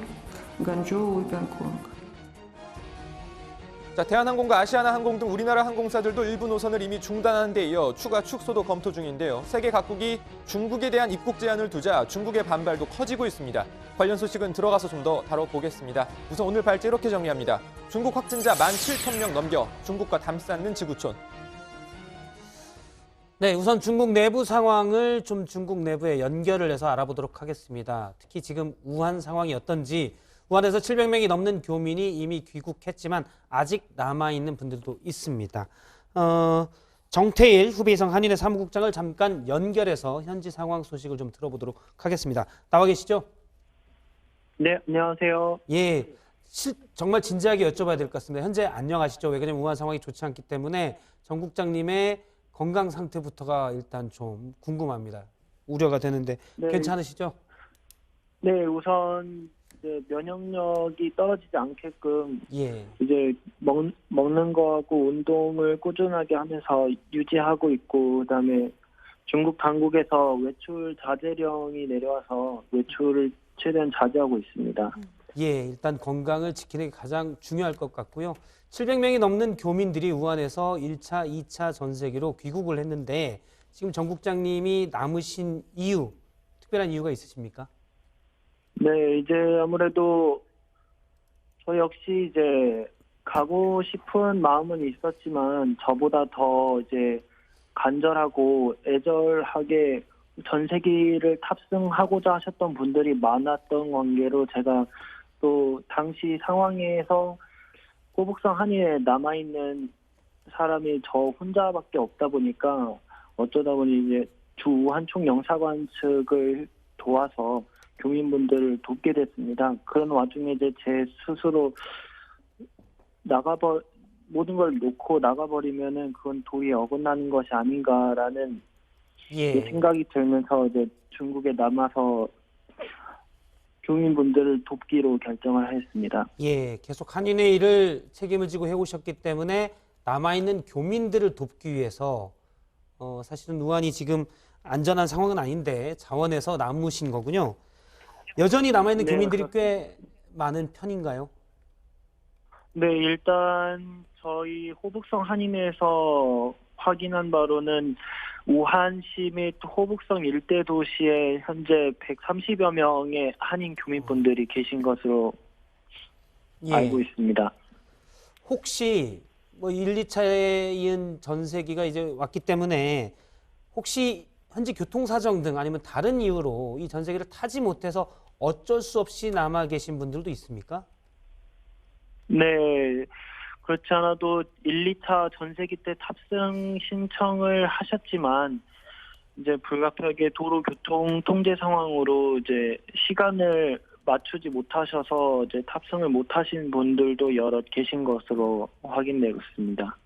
Ганчжоу и Гонконг. 자, 대한항공과 아시아나항공 등 우리나라 항공사들도 일부 노선을 이미 중단하는 데 이어 추가 축소도 검토 중인데요. 세계 각국이 중국에 대한 입국 제한을 두자 중국의 반발도 커지고 있습니다. 관련 소식은 들어가서 좀 더 다뤄보겠습니다. 우선 오늘 발제 이렇게 정리합니다. 중국 확진자 17,000명 넘겨 중국과 담쌓는 지구촌. 네, 우선 중국 내부 상황을 좀 중국 내부에 연결을 해서 알아보도록 하겠습니다. 특히 지금 우한 상황이 어떤지, 우한에서 700명이 넘는 교민이 이미 귀국했지만 아직 남아있는 분들도 있습니다. 정태일 후베이성 한인회 사무국장을 잠깐 연결해서 현지 상황 소식을 좀 들어보도록 하겠습니다. 나와 계시죠? 네, 안녕하세요. 예, 정말 진지하게 여쭤봐야 될 것 같습니다. 현재 안녕하시죠? 왜냐하면 우한 상황이 좋지 않기 때문에 정 국장님의 건강 상태부터가 일단 좀 궁금합니다. 우려가 되는데 네. 괜찮으시죠? 네, 우선 이제 면역력이 떨어지지 않게끔 예. 이제 먹는 거하고 운동을 꾸준하게 하면서 유지하고 있고, 그다음에 중국 당국에서 외출 자제령이 내려와서 외출을 최대한 자제하고 있습니다. 예, 일단 건강을 지키는 게 가장 중요할 것 같고요. 700명이 넘는 교민들이 우한에서 1차, 2차 전세기로 귀국을 했는데 지금 정 국장님이 남으신 이유, 특별한 이유가 있으십니까? 네, 이제 아무래도 저 역시 이제 가고 싶은 마음은 있었지만 저보다 더 이제 간절하고 애절하게 전세기를 탑승하고자 하셨던 분들이 많았던 관계로 제가 또 당시 상황에서 호북성 한인에 남아있는 사람이 저 혼자밖에 없다 보니까 어쩌다 보니 이제 주 우한 총영사관 측을 도와서 교민분들을 돕게 됐습니다. 그런 와중에 이제 제 스스로 모든 걸 놓고 나가버리면은 그건 도리에 어긋나는 것이 아닌가라는 생각이 들면서 이제 중국에 남아서 교민분들을 돕기로 결정을 했습니다. 예, 계속 한인의 일을 책임을 지고 해오셨기 때문에 남아있는 교민들을 돕기 위해서 사실은 우한이 지금 안전한 상황은 아닌데 자원해서 남으신 거군요. 여전히 남아있는 네, 교민들이 그렇습니다. 꽤 많은 편인가요? 네, 일단 저희 호북성 한인회에서 확인한 바로는 우한시 및 호북성 일대 도시에 현재 130여 명의 한인 교민분들이 계신 것으로 알고 있습니다. 혹시 뭐 1, 2차에 이은 전세기가 이제 왔기 때문에 혹시 현지 교통사정 등 아니면 다른 이유로 이 전세기를 타지 못해서 어쩔 수 없이 남아 계신 분들도 있습니까? 네, 그렇지 않아도 1, 2차 전세기 때 탑승 신청을 하셨지만 이제 불가피하게 도로 교통 통제 상황으로 이제 시간을 맞추지 못하셔서 이제 탑승을 못하신 분들도 여럿 계신 것으로 확인되고 있습니다.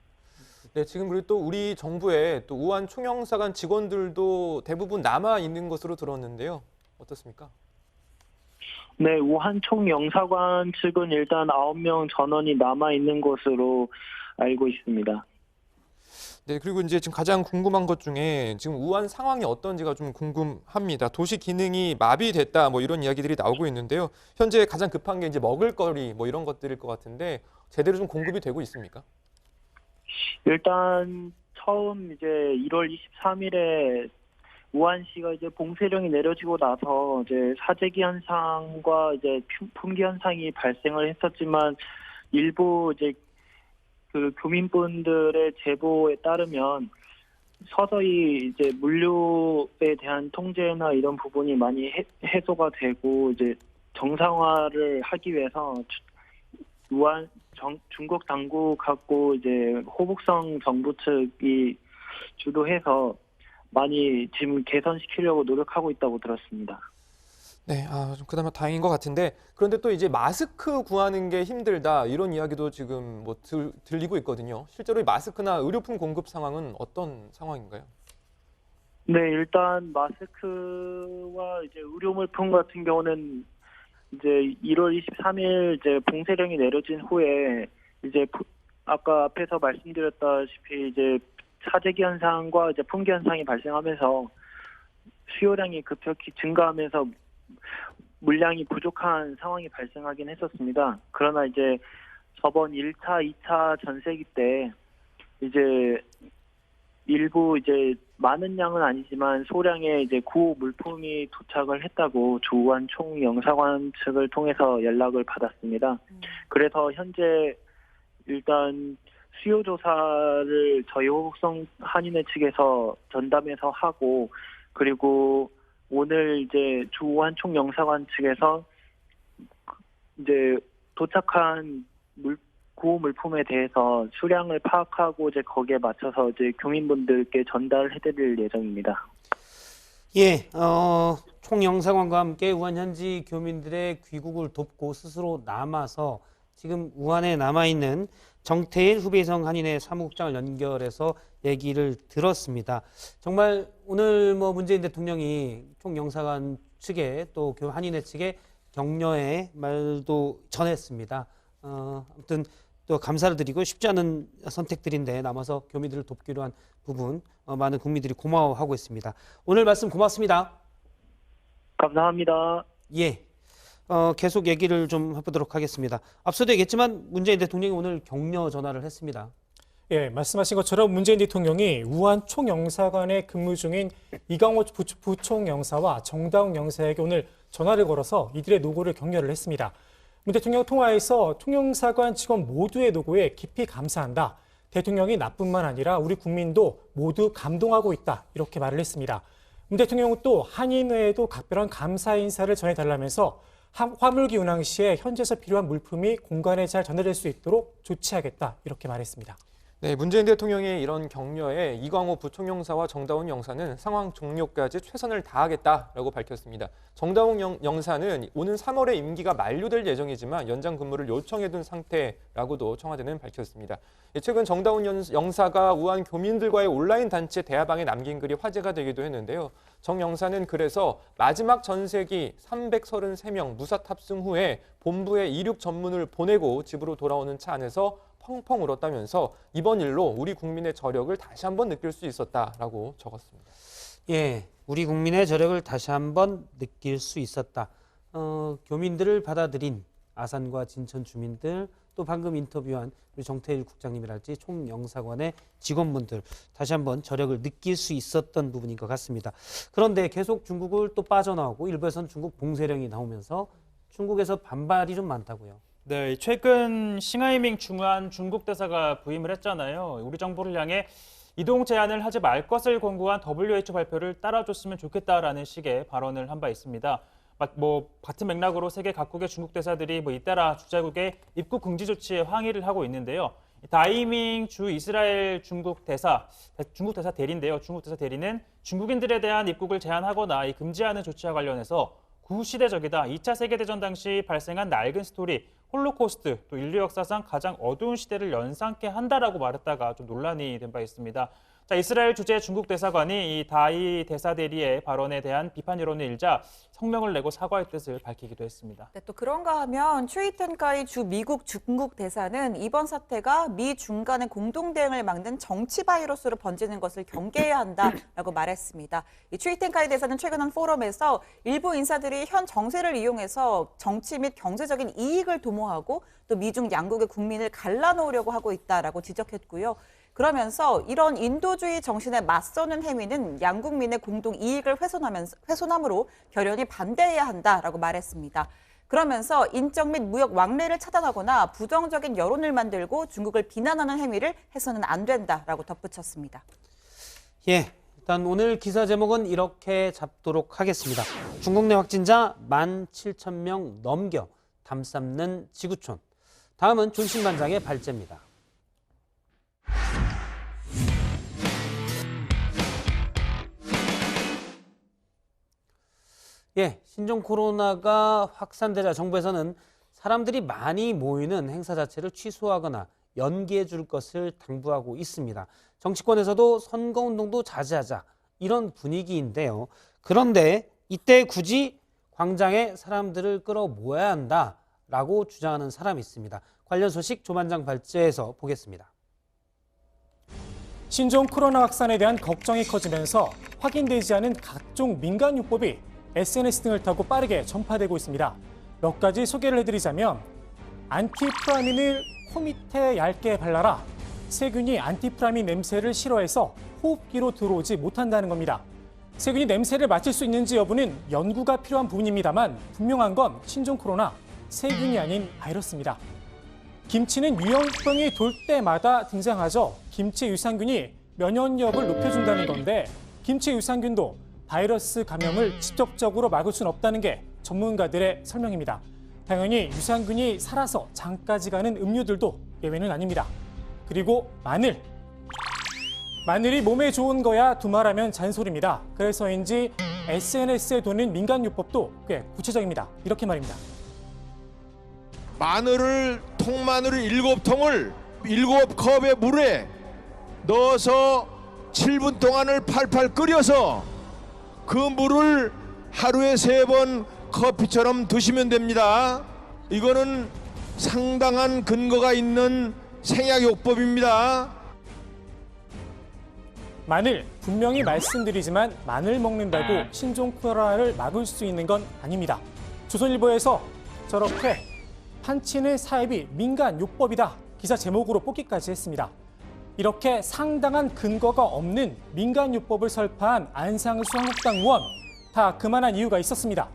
네, 지금 그리고 또 우리 정부에 또 우한 총영사관 직원들도 대부분 남아 있는 것으로 들었는데요. 어떻습니까? 네, 우한 총영사관 측은 일단 9명 전원이 남아 있는 것으로 알고 있습니다. 네, 그리고 이제 지금 가장 궁금한 것 중에 지금 우한 상황이 어떤지가 좀 궁금합니다. 도시 기능이 마비됐다 뭐 이런 이야기들이 나오고 있는데요. 현재 가장 급한 게 이제 먹을거리 뭐 이런 것들일 것 같은데 제대로 좀 공급이 되고 있습니까? 일단 처음 이제 1월 23일에 우한시가 이제 봉쇄령이 내려지고 나서 이제 사재기 현상과 이제 품귀 현상이 발생을 했었지만 일부 이제 그 교민분들의 제보에 따르면 서서히 이제 물류에 대한 통제나 이런 부분이 많이 해소가 되고 이제 정상화를 하기 위해서 우한 중국 당국하고 이제 호북성 정부 측이 주도해서 많이 지금 개선시키려고 노력하고 있다고 들었습니다. 네, 좀 그나마 다행인 것 같은데 그런데 또 이제 마스크 구하는 게 힘들다 이런 이야기도 지금 뭐 들리고 있거든요. 실제로 이 마스크나 의료품 공급 상황은 어떤 상황인가요? 네, 일단 마스크와 이제 의료물품 같은 경우는 이제 1월 23일 이제 봉쇄령이 내려진 후에 이제 아까 앞에서 말씀드렸다시피 이제 사재기 현상과 이제 품귀 현상이 발생하면서 수요량이 급격히 증가하면서 물량이 부족한 상황이 발생하긴 했었습니다. 그러나 이제 저번 1차, 2차 전세기 때 이제 일부 이제 많은 양은 아니지만 소량의 이제 구호 물품이 도착을 했다고 우한 총영사관 측을 통해서 연락을 받았습니다. 그래서 현재 일단 수요 조사를 저희 호북성 한인회 측에서 전담해서 하고 그리고 오늘 이제 우한 총영사관 측에서 이제 도착한 구호 물품에 대해서 수량을 파악하고 이제 거기에 맞춰서 이제 교민분들께 전달해드릴 예정입니다. 예, 총영사관과 함께 우한 현지 교민들의 귀국을 돕고 스스로 남아서 지금 우한에 남아있는 정태일 후베이성 한인회 사무국장을 연결해서 얘기를 들었습니다. 정말 오늘 뭐 문재인 대통령이 총영사관 측에 또 한인회 측에 격려의 말도 전했습니다. 아무튼 또 감사를 드리고 쉽지 않은 선택들인데 남아서 교민들을 돕기로 한 부분 많은 국민들이 고마워하고 있습니다. 오늘 말씀 고맙습니다. 감사합니다. 예. 계속 얘기를 좀 해보도록 하겠습니다. 앞서도 얘기했지만 문재인 대통령이 오늘 격려 전화를 했습니다. 예, 말씀하신 것처럼 문재인 대통령이 우한 총영사관에 근무 중인 이강호 부총영사와 정다운 영사에게 오늘 전화를 걸어서 이들의 노고를 격려를 했습니다. 문 대통령 통화에서 총영사관 직원 모두의 노고에 깊이 감사한다. 대통령이 나뿐만 아니라 우리 국민도 모두 감동하고 있다. 이렇게 말을 했습니다. 문 대통령은 또 한인회에도 각별한 감사 인사를 전해달라면서 화물기 운항 시에 현지에서 필요한 물품이 공간에 잘 전달될 수 있도록 조치하겠다. 이렇게 말했습니다. 네, 문재인 대통령의 이런 격려에 이광호 부총영사와 정다운 영사는 상황 종료까지 최선을 다하겠다라고 밝혔습니다. 정다운 영사는 오는 3월에 임기가 만료될 예정이지만 연장 근무를 요청해둔 상태라고도 청와대는 밝혔습니다. 최근 정다운 영사가 우한 교민들과의 온라인 단체 대화방에 남긴 글이 화제가 되기도 했는데요. 정 영사는 그래서 마지막 전세기 333명 무사 탑승 후에 본부에 이륙 전문을 보내고 집으로 돌아오는 차 안에서 펑펑 울었다면서 이번 일로 우리 국민의 저력을 다시 한번 느낄 수 있었다라고 적었습니다. 예, 우리 국민의 저력을 다시 한번 느낄 수 있었다. 교민들을 받아들인 아산과 진천 주민들, 또 방금 인터뷰한 우리 정태일 국장님이랄지 총영사관의 직원분들 다시 한번 저력을 느낄 수 있었던 부분인 것 같습니다. 그런데 계속 중국을 또 빠져나오고 일부에서는 중국 봉쇄령이 나오면서 중국에서 반발이 좀 많다고요. 네, 최근 싱하이밍 중한 중국 대사가 부임을 했잖아요. 우리 정부를 향해 이동 제한을 하지 말 것을 권고한 WHO 발표를 따라줬으면 좋겠다라는 식의 발언을 한 바 있습니다. 같은 맥락으로 세계 각국의 중국 대사들이 잇따라 주재국의 입국 금지 조치에 항의를 하고 있는데요. 다이밍 주 이스라엘 중국 대사 대리인데요. 중국 대사 대리는 중국인들에 대한 입국을 제한하거나 금지하는 조치와 관련해서 구시대적이다. 2차 세계대전 당시 발생한 낡은 스토리, 홀로코스트, 또 인류 역사상 가장 어두운 시대를 연상케 한다라고 말했다가 좀 논란이 된 바 있습니다. 자, 이스라엘 주재 중국 대사관이 이 다이 대사 대리의 발언에 대한 비판 여론을 일자 성명을 내고 사과의 뜻을 밝히기도 했습니다. 네, 또 그런가 하면 추이텐카이 주 미국 중국 대사는 이번 사태가 미 중 간의 공동 대응을 막는 정치 바이러스로 번지는 것을 경계해야 한다라고 말했습니다. 이 추이텐카이 대사는 최근 한 포럼에서 일부 인사들이 현 정세를 이용해서 정치 및 경제적인 이익을 도모하고 또 미중 양국의 국민을 갈라놓으려고 하고 있다라고 지적했고요. 그러면서 이런 인도주의 정신에 맞서는 행위는 양국민의 공동 이익을 훼손함으로 결연히 반대해야 한다라고 말했습니다. 그러면서 인적 및 무역 왕래를 차단하거나 부정적인 여론을 만들고 중국을 비난하는 행위를 해서는 안 된다라고 덧붙였습니다. 예, 일단 오늘 기사 제목은 이렇게 잡도록 하겠습니다. 중국 내 확진자 17,000명 넘겨 담쌓는 지구촌. 다음은 존신 반장의 발제입니다. 예, 신종 코로나가 확산되자 정부에서는 사람들이 많이 모이는 행사 자체를 취소하거나 연기해 줄 것을 당부하고 있습니다. 정치권에서도 선거운동도 자제하자 이런 분위기인데요. 그런데 이때 굳이 광장에 사람들을 끌어모아야 한다라고 주장하는 사람이 있습니다. 관련 소식 조반장 발제에서 보겠습니다. 신종 코로나 확산에 대한 걱정이 커지면서 확인되지 않은 각종 민간요법이 SNS 등을 타고 빠르게 전파되고 있습니다. 몇 가지 소개를 해드리자면 안티프라민을 코 밑에 얇게 발라라. 세균이 안티프라민 냄새를 싫어해서 호흡기로 들어오지 못한다는 겁니다. 세균이 냄새를 맡을 수 있는지 여부는 연구가 필요한 부분입니다만 분명한 건 신종 코로나 세균이 아닌 바이러스입니다. 김치는 유형병이 돌 때마다 등장하죠. 김치 유산균이 면역력을 높여준다는 건데 김치 유산균도 바이러스 감염을 직접적으로 막을 수는 없다는 게 전문가들의 설명입니다. 당연히 유산균이 살아서 장까지 가는 음료들도 예외는 아닙니다. 그리고 마늘이 몸에 좋은 거야 두말하면 잔소리입니다. 그래서인지 SNS에 도는 민간요법도 꽤 구체적입니다. 이렇게 말입니다. 통마늘을 7통을 7컵의 물에 넣어서 7분 동안을 팔팔 끓여서 그 물을 하루에 3번 커피처럼 드시면 됩니다. 이거는 상당한 근거가 있는 생약요법입니다. 마늘, 분명히 말씀드리지만 마늘 먹는다고 신종 코로나를 막을 수 있는 건 아닙니다. 조선일보에서 저렇게 판치는 사입이 민간요법이다 기사 제목으로 뽑기까지 했습니다. 이렇게 상당한 근거가 없는 민간요법을 설파한 안상수 한국당 의원, 다 그만한 이유가 있었습니다.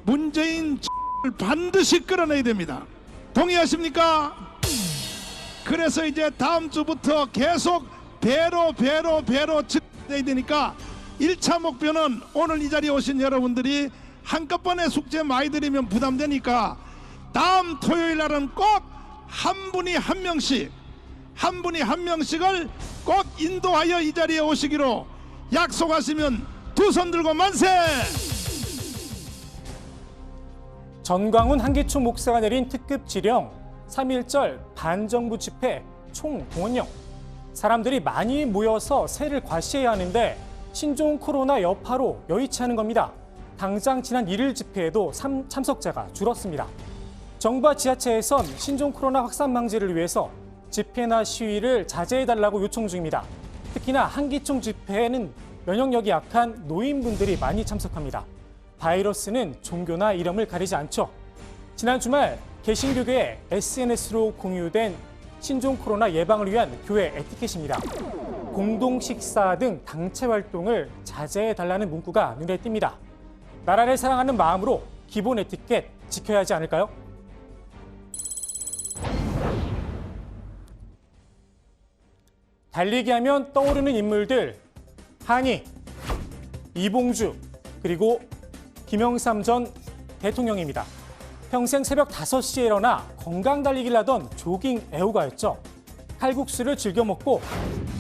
문재인 을 반드시 끌어내야 됩니다. 동의하십니까? 그래서 이제 다음 주부터 계속 배로 해야 되니까 1차 목표는 오늘 이 자리에 오신 여러분들이 한꺼번에 숙제 많이 드리면 부담되니까 다음 토요일 날은 꼭 한 분이 한 명씩을 꼭 인도하여 이 자리에 오시기로 약속하시면 두 손 들고 만세! 전광훈 한기총 목사가 내린 특급 지령, 3.1절 반정부 집회 총동원령. 사람들이 많이 모여서 새를 과시해야 하는데 신종 코로나 여파로 여의치 않은 겁니다. 당장 지난 1일 집회에도 참석자가 줄었습니다. 정부와 지자체에선 신종 코로나 확산 방지를 위해서 집회나 시위를 자제해달라고 요청 중입니다. 특히나 한기총 집회에는 면역력이 약한 노인분들이 많이 참석합니다. 바이러스는 종교나 이름을 가리지 않죠. 지난 주말 개신교계의 SNS로 공유된 신종 코로나 예방을 위한 교회 에티켓입니다. 공동 식사 등 당체 활동을 자제해달라는 문구가 눈에 띕니다. 나라를 사랑하는 마음으로 기본 에티켓 지켜야 하지 않을까요? 달리기 하면 떠오르는 인물들, 한이, 이봉주, 그리고 김영삼 전 대통령입니다. 평생 새벽 5시에 일어나 건강 달리기를 하던 조깅 애호가였죠. 칼국수를 즐겨 먹고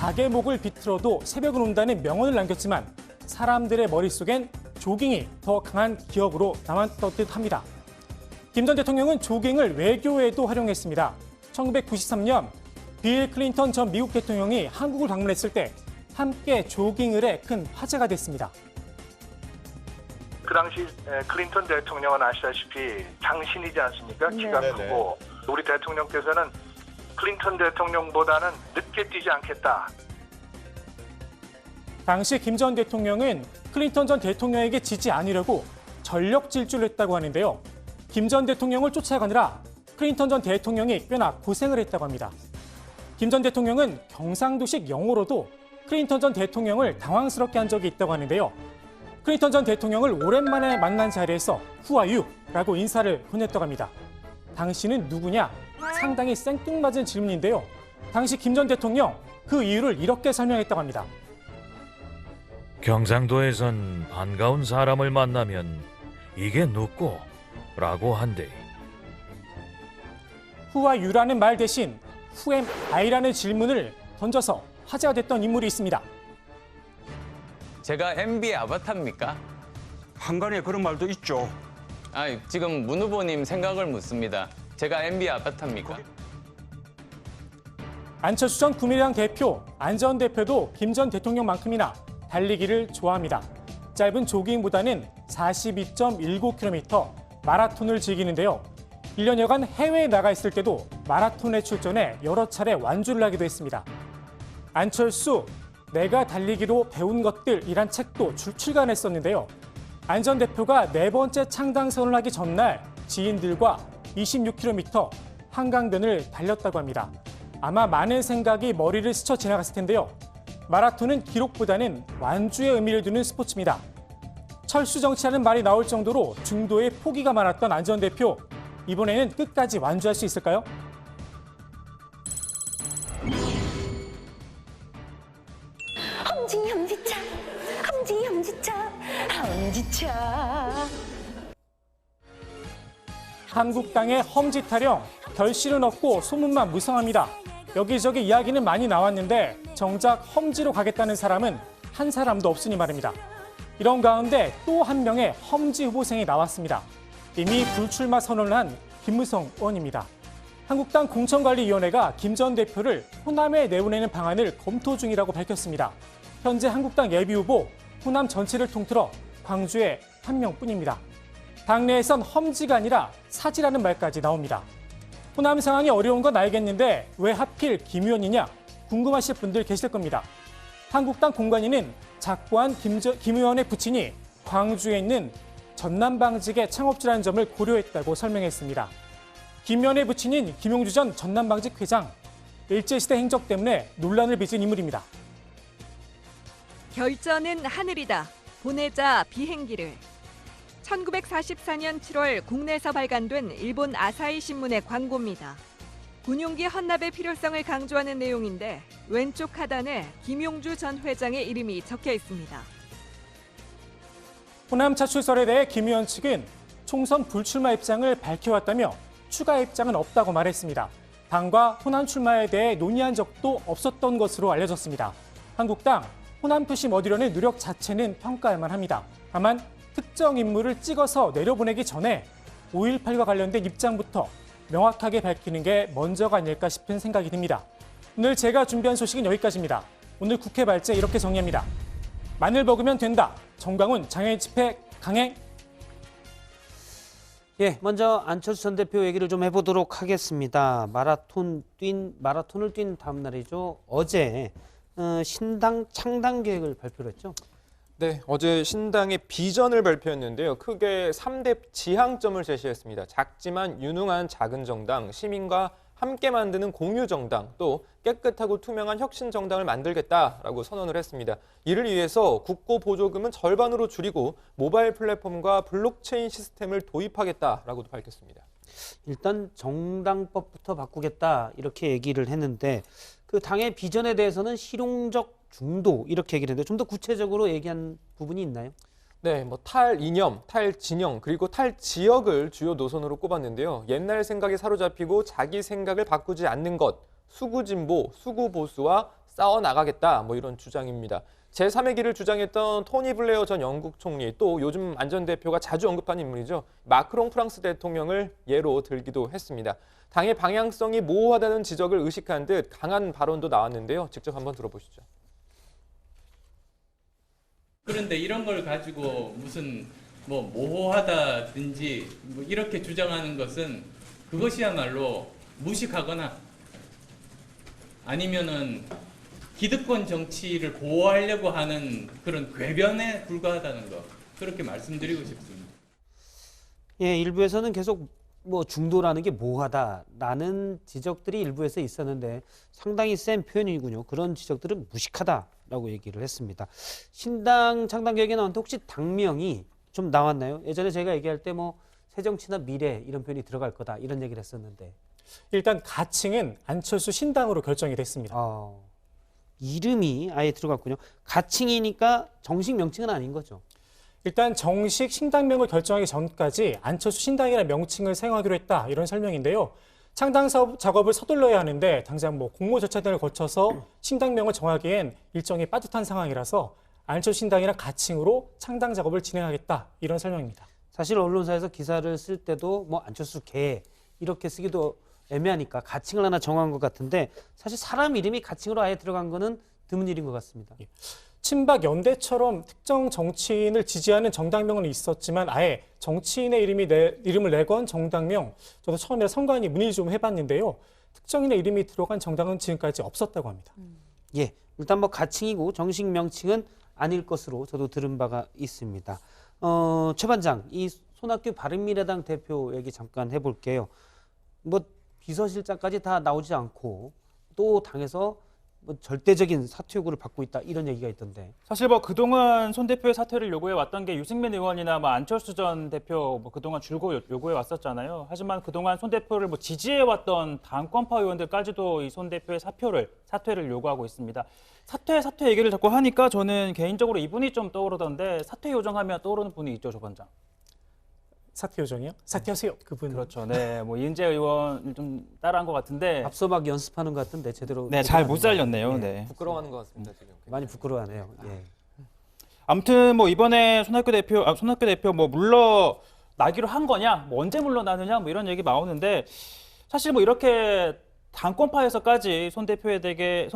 닭의 목을 비틀어도 새벽을 온다는 명언을 남겼지만 사람들의 머릿속엔 조깅이 더 강한 기억으로 남았던 듯합니다. 김 전 대통령은 조깅을 외교에도 활용했습니다. 1993년 빌 클린턴 전 미국 대통령이 한국을 방문했을 때 함께 조깅을 해 큰 화제가 됐습니다. 그 당시 클린턴 대통령은 아시다시피 장신이지 않습니까? 키가 크고 우리 대통령께서는 클린턴 대통령보다는 늦게 뛰지 않겠다. 당시 김 전 대통령은 클린턴 전 대통령에게 지지 않으려고 전력 질주를 했다고 하는데요. 김 전 대통령을 쫓아가느라 클린턴 전 대통령이 꽤나 고생을 했다고 합니다. 김 전 대통령은 경상도식 영어로도 클린턴 전 대통령을 당황스럽게 한 적이 있다고 하는데요. 클린턴 전 대통령을 오랜만에 만난 자리에서 Who are you?라고 인사를 건넸다고 합니다. 당신은 누구냐? 상당히 생뚱맞은 질문인데요. 당시 김 전 대통령 그 이유를 이렇게 설명했다고 합니다. 경상도에선 반가운 사람을 만나면 이게 누구? 라고 한대. Who are you라는 말 대신 Who am I라는 질문을 던져서 화제가 됐던 인물이 있습니다. 제가 MB의 아바타입니까? 한간에 그런 말도 있죠. 지금 문 후보님 생각을 묻습니다. 제가 MB의 아바타입니까? 안철수 전 국민의당 대표, 안 전 대표도 김 전 대통령만큼이나 달리기를 좋아합니다. 짧은 조깅보다는 42.19km 마라톤을 즐기는데요. 1년여간 해외에 나가 있을 때도 마라톤에 출전해 여러 차례 완주를 하기도 했습니다. 안철수, 내가 달리기로 배운 것들이란 책도 출간했었는데요. 안 전 대표가 4번째 창당선을 하기 전날 지인들과 26km 한강변을 달렸다고 합니다. 아마 많은 생각이 머리를 스쳐 지나갔을 텐데요. 마라톤은 기록보다는 완주의 의미를 두는 스포츠입니다. 철수 정치라는 말이 나올 정도로 중도에 포기가 많았던 안 전 대표, 이번에는 끝까지 완주할 수 있을까요? 엄지차. 한국당의 험지 타령, 결실은 없고 소문만 무성합니다. 여기저기 이야기는 많이 나왔는데 정작 험지로 가겠다는 사람은 한 사람도 없으니 말입니다. 이런 가운데 또 한 명의 험지 후보생이 나왔습니다. 이미 불출마 선언을 한 김무성 의원입니다. 한국당 공천관리위원회가 김 전 대표를 호남에 내보내는 방안을 검토 중이라고 밝혔습니다. 현재 한국당 예비후보 호남 전체를 통틀어 광주에 한 명뿐입니다. 당내에선 험지가 아니라 사지라는 말까지 나옵니다. 호남 상황이 어려운 건 알겠는데 왜 하필 김 의원이냐 궁금하실 분들 계실 겁니다. 한국당 공관위는 작고한 김 의원의 부친이 광주에 있는 전남방직의 창업주라는 점을 고려했다고 설명했습니다. 김연의 부친인 김용주 전 전남방직 회장. 일제시대 행적 때문에 논란을 빚은 인물입니다. 결전은 하늘이다. 보내자 비행기를. 1944년 7월 국내에서 발간된 일본 아사히 신문의 광고입니다. 군용기 헌납의 필요성을 강조하는 내용인데 왼쪽 하단에 김용주 전 회장의 이름이 적혀 있습니다. 호남 차출설에 대해 김 의원 측은 총선 불출마 입장을 밝혀왔다며 추가 입장은 없다고 말했습니다. 당과 호남 출마에 대해 논의한 적도 없었던 것으로 알려졌습니다. 한국당 호남 표심 얻으려는 노력 자체는 평가할만 합니다. 다만 특정 인물을 찍어서 내려보내기 전에 5.18과 관련된 입장부터 명확하게 밝히는 게 먼저가 아닐까 싶은 생각이 듭니다. 오늘 제가 준비한 소식은 여기까지입니다. 오늘 국회 발제 이렇게 정리합니다. 마늘 먹으면 된다. 정광훈 장애인 집회 강행. 예, 먼저 안철수 전 대표 얘기를 좀 해보도록 하겠습니다. 마라톤을 뛴 다음 날이죠. 어제 신당 창당 계획을 발표를 했죠. 네, 어제 신당의 비전을 발표했는데요. 크게 3대 지향점을 제시했습니다. 작지만 유능한 작은 정당, 시민과 함께 만드는 공유 정당, 또 깨끗하고 투명한 혁신 정당을 만들겠다라고 선언을 했습니다. 이를 위해서 국고 보조금은 절반으로 줄이고 모바일 플랫폼과 블록체인 시스템을 도입하겠다라고도 밝혔습니다. 일단 정당법부터 바꾸겠다 이렇게 얘기를 했는데 그 당의 비전에 대해서는 실용적 중도 이렇게 얘기를 했는데 좀 더 구체적으로 얘기한 부분이 있나요? 네, 탈이념, 탈진영, 그리고 탈지역을 주요 노선으로 꼽았는데요. 옛날 생각에 사로잡히고 자기 생각을 바꾸지 않는 것, 수구진보, 수구보수와 싸워나가겠다, 이런 주장입니다. 제3의 길을 주장했던 토니 블레어 전 영국 총리, 또 요즘 안 전 대표가 자주 언급하는 인물이죠. 마크롱 프랑스 대통령을 예로 들기도 했습니다. 당의 방향성이 모호하다는 지적을 의식한 듯 강한 발언도 나왔는데요. 직접 한번 들어보시죠. 그런데 이런 걸 가지고 무슨 모호하다든지 이렇게 주장하는 것은 그것이야말로 무식하거나 아니면은 기득권 정치를 보호하려고 하는 그런 궤변에 불과하다는 거 그렇게 말씀드리고 싶습니다. 예, 일부에서는 계속 중도라는 게 모호하다라는 지적들이 일부에서 있었는데 상당히 센 표현이군요. 그런 지적들은 무식하다라고 얘기를 했습니다. 신당 창당 계획에 나왔는데 혹시 당명이 좀 나왔나요? 예전에 제가 얘기할 때 새정치나 미래 이런 표현이 들어갈 거다 이런 얘기를 했었는데 일단 가칭은 안철수 신당으로 결정이 됐습니다. 이름이 아예 들어갔군요. 가칭이니까 정식 명칭은 아닌 거죠. 일단 정식 신당명을 결정하기 전까지 안철수 신당이라는 명칭을 사용하기로 했다 이런 설명인데요. 창당 작업을 서둘러야 하는데 당장 공모 절차 등을 거쳐서 신당명을 정하기엔 일정이 빠듯한 상황이라서 안철수 신당이란 가칭으로 창당 작업을 진행하겠다 이런 설명입니다. 사실 언론사에서 기사를 쓸 때도 안철수 개 이렇게 쓰기도 애매하니까 가칭을 하나 정한 것 같은데 사실 사람 이름이 가칭으로 아예 들어간 거는 드문 일인 것 같습니다. 친박 연대처럼 특정 정치인을 지지하는 정당명은 있었지만 아예 정치인의 이름을 내건 정당명, 저도 처음에 선관위 문의 좀 해봤는데요. 특정인의 이름이 들어간 정당은 지금까지 없었다고 합니다. 예, 일단 가칭이고 정식 명칭은 아닐 것으로 저도 들은 바가 있습니다. 최 반장, 이 손학규 바른미래당 대표 얘기 잠깐 해볼게요. 비서실장까지 다 나오지 않고 또 당에서 절대적인 사퇴 요구를 받고 있다 이런 얘기가 있던데. 사실 그동안 손 대표의 사퇴를 요구해 왔던 게 유승민 의원이나 안철수 전 대표 그동안 줄곧 요구해 왔었잖아요. 하지만 그동안 손 대표를 지지해 왔던 당권파 의원들까지도 이 손 대표의 사퇴를 요구하고 있습니다. 사퇴 얘기를 자꾸 하니까 저는 개인적으로 이분이 좀 떠오르던데 사퇴 요정하면 떠오르는 분이 있죠, 조 반장. 사퇴 요정이요? 사퇴하세요, 그분. 그렇죠. 네, 이인재 의원 좀 따라한 것 같은데. 앞서 연습하는 것 같은데 제대로. 네, 잘 못 살렸네요. 네. 부끄러워하는 것 같습니다, 지금. 많이 부끄러워하네요. 예. 아무튼 이번에 손학규 대표 물러나기로 한 거냐, 언제 물러나느냐 이런 얘기 나오는데 사실 이렇게 당권파에서까지 손 대표에게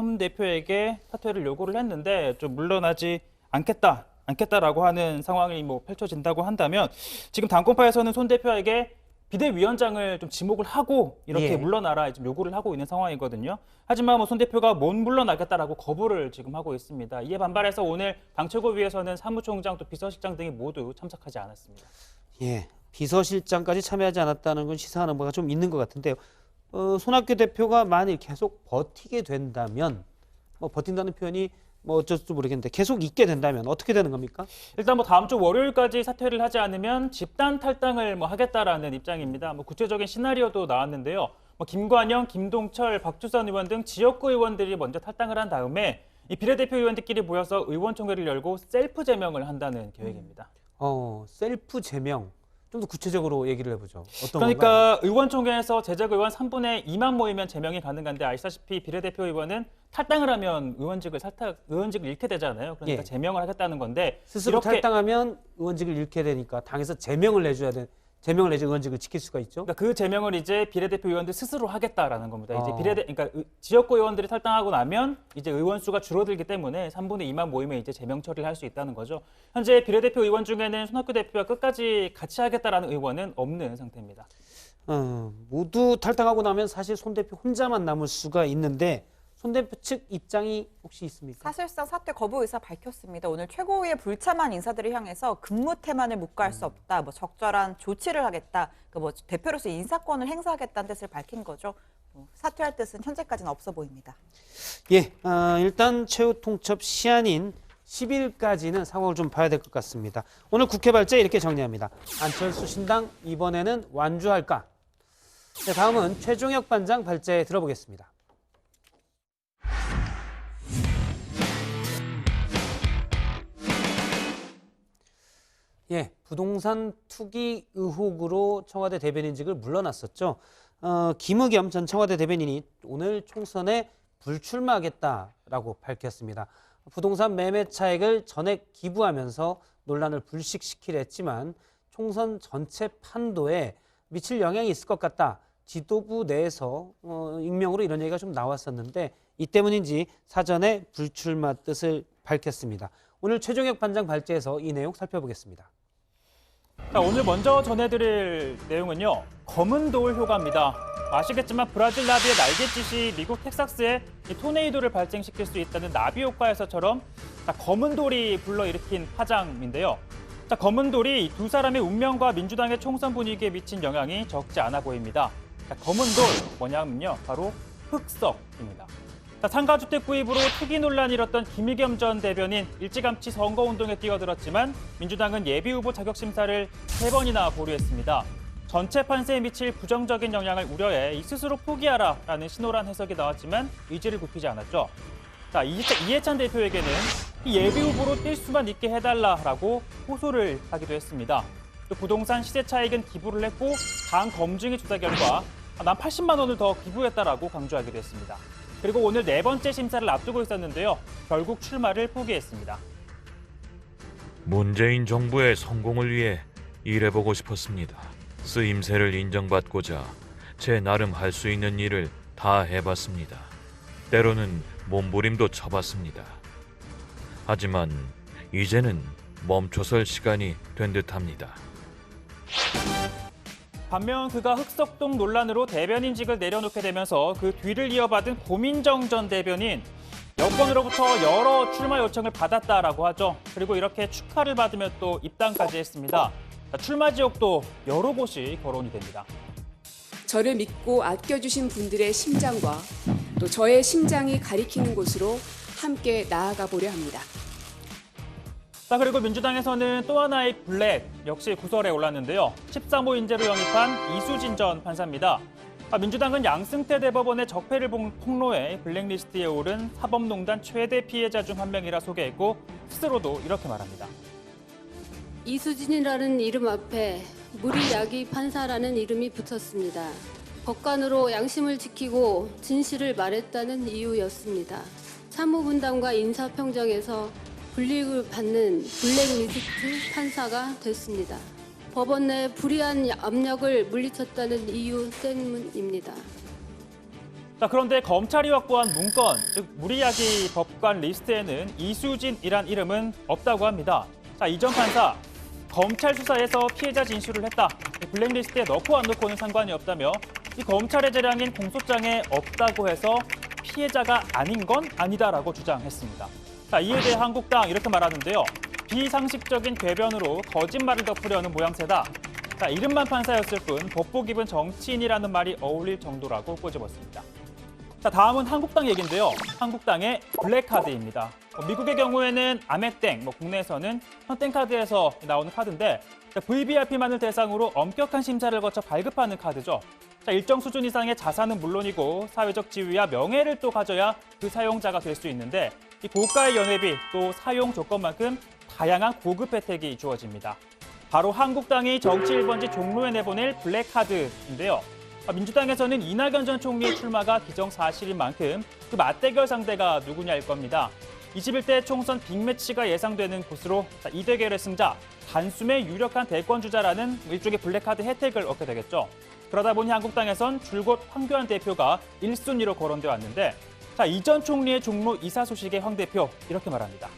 사퇴를 요구를 했는데 좀 물러나지 않겠다라고 하는 상황이 펼쳐진다고 한다면 지금 당권파에서는 손 대표에게 비대위원장을 좀 지목을 하고 이렇게 물러나라 지금 요구를 하고 있는 상황이거든요. 하지만 손 대표가 못 물러나겠다라고 거부를 지금 하고 있습니다. 이에 반발해서 오늘 당 최고위에서는 사무총장 또 비서실장 등이 모두 참석하지 않았습니다. 예, 비서실장까지 참여하지 않았다는 건 시사하는 바가 좀 있는 것 같은데요. 손학규 대표가 만일 계속 버티게 된다면, 버틴다는 표현이 어쩔지 모르겠는데 계속 있게 된다면 어떻게 되는 겁니까? 일단 다음 주 월요일까지 사퇴를 하지 않으면 집단 탈당을 하겠다라는 입장입니다. 구체적인 시나리오도 나왔는데요. 김관영, 김동철, 박주선 의원 등 지역구 의원들이 먼저 탈당을 한 다음에 이 비례대표 의원들끼리 모여서 의원총회를 열고 셀프 제명을 한다는 계획입니다. 셀프 제명. 좀 더 구체적으로 얘기를 해보죠. 어떤 그러니까 건가요? 의원총회에서 제적 의원 3분의 2만 모이면 제명이 가능한데 아시다시피 비례대표 의원은 탈당을 하면 의원직을 잃게 되잖아요. 그러니까 예. 제명을 하겠다는 건데 스스로 이렇게 탈당하면 의원직을 잃게 되니까 당에서 제명을 내지 의원직을 지킬 수가 있죠. 그러니까 그 제명을 이제 비례대표 의원들 스스로 하겠다라는 겁니다. 이제 아. 그러니까 지역구 의원들이 탈당하고 나면 이제 의원 수가 줄어들기 때문에 3분의 2만 모이면 이제 제명 처리를 할 수 있다는 거죠. 현재 비례대표 의원 중에는 손학규 대표와 끝까지 같이 하겠다라는 의원은 없는 상태입니다. 모두 탈당하고 나면 사실 손 대표 혼자만 남을 수가 있는데 손 대표 측 입장이 혹시 있습니까? 사실상 사퇴 거부 의사 밝혔습니다. 오늘 최고위의 불참한 인사들을 향해서 근무 태만을 묵과할 수 없다. 적절한 조치를 하겠다. 대표로서 인사권을 행사하겠다는 뜻을 밝힌 거죠. 사퇴할 뜻은 현재까지는 없어 보입니다. 예, 일단 최후 통첩 시한인 10일까지는 상황을 좀 봐야 될 것 같습니다. 오늘 국회 발제 이렇게 정리합니다. 안철수 신당 이번에는 완주할까? 네, 다음은 최종혁 반장 발제 들어보겠습니다. 예, 부동산 투기 의혹으로 청와대 대변인직을 물러났었죠. 김의겸 전 청와대 대변인이 오늘 총선에 불출마하겠다라고 밝혔습니다. 부동산 매매 차익을 전액 기부하면서 논란을 불식시키려 했지만 총선 전체 판도에 미칠 영향이 있을 것 같다. 지도부 내에서 익명으로 이런 얘기가 좀 나왔었는데 이 때문인지 사전에 불출마 뜻을 밝혔습니다. 오늘 최종혁 반장 발제에서 이 내용 살펴보겠습니다. 자, 오늘 먼저 전해드릴 내용은요. 검은 돌 효과입니다. 아시겠지만 브라질 나비의 날갯짓이 미국 텍사스에 이 토네이도를 발생시킬 수 있다는 나비 효과에서처럼 검은 돌이 불러일으킨 파장인데요. 자, 검은 돌이 두 사람의 운명과 민주당의 총선 분위기에 미친 영향이 적지 않아 보입니다. 자, 검은 돌 뭐냐면요. 바로 흑석입니다. 자, 상가주택 구입으로 투기 논란이 일었던 김의겸 전 대변인 일찌감치 선거운동에 뛰어들었지만 민주당은 예비후보 자격심사를 3번이나 보류했습니다. 전체 판세에 미칠 부정적인 영향을 우려해 스스로 포기하라라는 신호란 해석이 나왔지만 의지를 굽히지 않았죠. 자, 이해찬 대표에게는 이 예비후보로 뛸 수만 있게 해달라라고 호소를 하기도 했습니다. 또 부동산 시세 차익은 기부를 했고 당 검증의 조사 결과 난 80만 원을 더 기부했다라고 강조하기도 했습니다. 그리고 오늘 4번째 심사를 앞두고 있었는데요. 결국 출마를 포기했습니다. 문재인 정부의 성공을 위해 일해보고 싶었습니다. 쓰임새를 인정받고자 제 나름 할 수 있는 일을 다 해봤습니다. 때로는 몸부림도 쳐봤습니다. 하지만 이제는 멈춰설 시간이 된 듯합니다. 반면 그가 흑석동 논란으로 대변인직을 내려놓게 되면서 그 뒤를 이어받은 고민정 전 대변인, 여권으로부터 여러 출마 요청을 받았다라고 하죠. 그리고 이렇게 축하를 받으며 또 입당까지 했습니다. 출마 지역도 여러 곳이 거론이 됩니다. 저를 믿고 아껴주신 분들의 심장과 또 저의 심장이 가리키는 곳으로 함께 나아가 보려 합니다. 자, 그리고 민주당에서는 또 하나의 블랙 역시 구설에 올랐는데요. 13호 인재로 영입한 이수진 전 판사입니다. 민주당은 양승태 대법원의 적폐를 폭로해 블랙리스트에 오른 사법농단 최대 피해자 중 한 명이라 소개했고 스스로도 이렇게 말합니다. 이수진이라는 이름 앞에 무리야기 판사라는 이름이 붙었습니다. 법관으로 양심을 지키고 진실을 말했다는 이유였습니다. 사무분담과 인사평정에서 불이익을 받는 블랙리스트 판사가 됐습니다. 법원 내 불이한 압력을 물리쳤다는 이유 때문입니다. 자, 그런데 검찰이 확보한 문건, 즉 무리야기 법관 리스트에는 이수진이란 이름은 없다고 합니다. 자, 이 전 판사, 검찰 수사에서 피해자 진술을 했다. 블랙리스트에 넣고 안 넣고는 상관이 없다며 이 검찰의 재량인 공소장에 없다고 해서 피해자가 아닌 건 아니다라고 주장했습니다. 자, 이에 대해 한국당 이렇게 말하는데요. 비상식적인 궤변으로 거짓말을 덮으려는 모양새다. 자, 이름만 판사였을 뿐 법보 깊은 정치인이라는 말이 어울릴 정도라고 꼬집었습니다. 자, 다음은 한국당 얘기인데요. 한국당의 블랙카드입니다. 미국의 경우에는 아메땡, 국내에서는 현땡카드에서 나오는 카드인데 VVIP만을 대상으로 엄격한 심사를 거쳐 발급하는 카드죠. 자, 일정 수준 이상의 자산은 물론이고 사회적 지위와 명예를 또 가져야 그 사용자가 될 수 있는데 이 고가의 연회비 또 사용 조건만큼 다양한 고급 혜택이 주어집니다. 바로 한국당이 정치 1번지 종로에 내보낼 블랙카드인데요. 민주당에서는 이낙연 전 총리의 출마가 기정사실인 만큼 그 맞대결 상대가 누구냐일 겁니다. 21대 총선 빅매치가 예상되는 곳으로 이 대결의 승자, 단숨에 유력한 대권주자라는 일종의 블랙카드 혜택을 얻게 되겠죠. 그러다 보니 한국당에선 줄곧 황교안 대표가 1순위로 거론돼 왔는데 이 전 총리의 종로 이사 소식에 황 대표 이렇게 말합니다.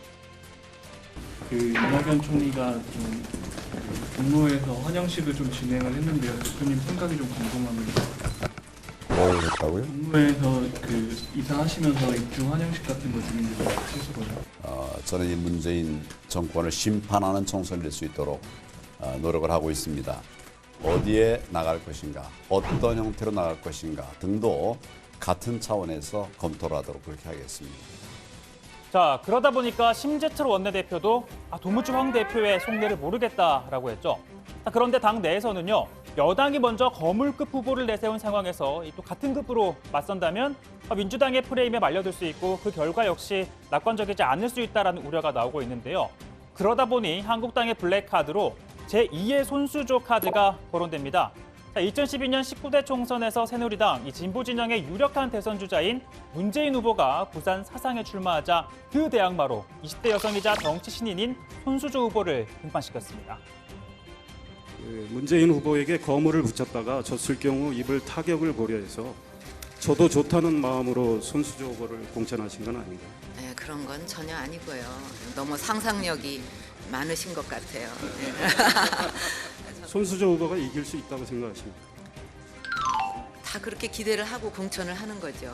이낙연 총리가 좀 종로에서 환영식을 좀 진행을 했는데요. 대표님 생각이 좀 궁금합니다. 뭘 했다고요? 종로에서 이사하시면서 입주 환영식 같은 거 진행 좀 하시거든요. 저는 이 문재인 정권을 심판하는 총선을 낼 수 있도록 노력을 하고 있습니다. 어디에 나갈 것인가, 어떤 형태로 나갈 것인가 등도 같은 차원에서 검토를 하도록 그렇게 하겠습니다. 자, 그러다 보니까 심재철 원내대표도 도무지 황 대표의 속내를 모르겠다라고 했죠. 자, 그런데 당 내에서는요. 여당이 먼저 거물급 후보를 내세운 상황에서 또 같은 급으로 맞선다면 민주당의 프레임에 말려들 수 있고 그 결과 역시 낙관적이지 않을 수 있다는 우려가 나오고 있는데요. 그러다 보니 한국당의 블랙카드로 제2의 손수조 카드가 거론됩니다. 자, 2012년 19대 총선에서 새누리당 이 진보 진영의 유력한 대선 주자인 문재인 후보가 부산 사상에 출마하자 그 대항마로 20대 여성이자 정치 신인인 손수조 후보를 등판시켰습니다. 문재인 후보에게 거물을 붙였다가 졌을 경우 입을 타격을 고려해서 저도 좋다는 마음으로 손수조 후보를 공천하신 건 아닌가요? 네, 그런 건 전혀 아니고요. 너무 상상력이 많으신 것 같아요. 손수조 후보가 이길 수 있다고 생각하십니까? 다 그렇게 기대를 하고 공천을 하는 거죠.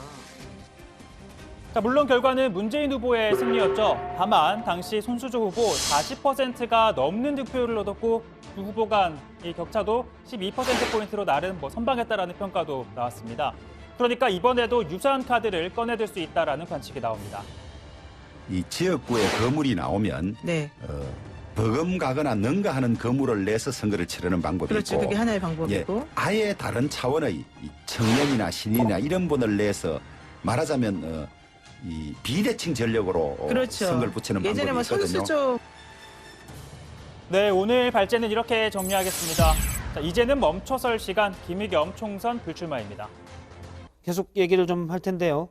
자, 물론 결과는 문재인 후보의 승리였죠. 다만 당시 손수조 후보 40%가 넘는 득표율을 얻었고 두 후보 간 이 격차도 12%포인트로 나름 선방했다라는 평가도 나왔습니다. 그러니까 이번에도 유사한 카드를 꺼내들 수 있다라는 관측이 나옵니다. 이 지역구에 거물이 나오면 버금가거나 능가하는 거물을 내서 선거를 치르는 방법이 그렇죠. 있고 그게 하나의 방법이고 아예 다른 차원의 이 청년이나 신인이나 이런 분을 내서 말하자면 이 비대칭 전력으로 그렇죠. 선거를 붙이는 예전에 방법이 있거든요. 선수조 네, 오늘 발제는 이렇게 정리하겠습니다. 자, 이제는 멈춰설 시간 김의겸 총선 불출마입니다. 계속 얘기를 좀 할 텐데요.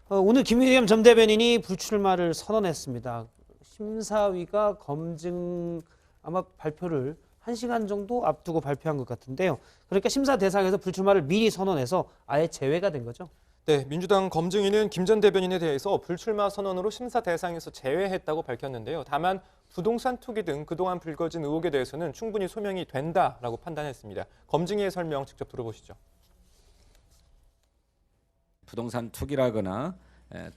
오늘 김의겸 전 대변인이 불출마를 선언했습니다. 심사위가 검증 아마 발표를 1시간 정도 앞두고 발표한 것 같은데요. 그러니까 심사 대상에서 불출마를 미리 선언해서 아예 제외가 된 거죠. 네, 민주당 검증위는 김 전 대변인에 대해서 불출마 선언으로 심사 대상에서 제외했다고 밝혔는데요. 다만 부동산 투기 등 그동안 불거진 의혹에 대해서는 충분히 소명이 된다라고 판단했습니다. 검증위의 설명 직접 들어보시죠. 부동산 투기라거나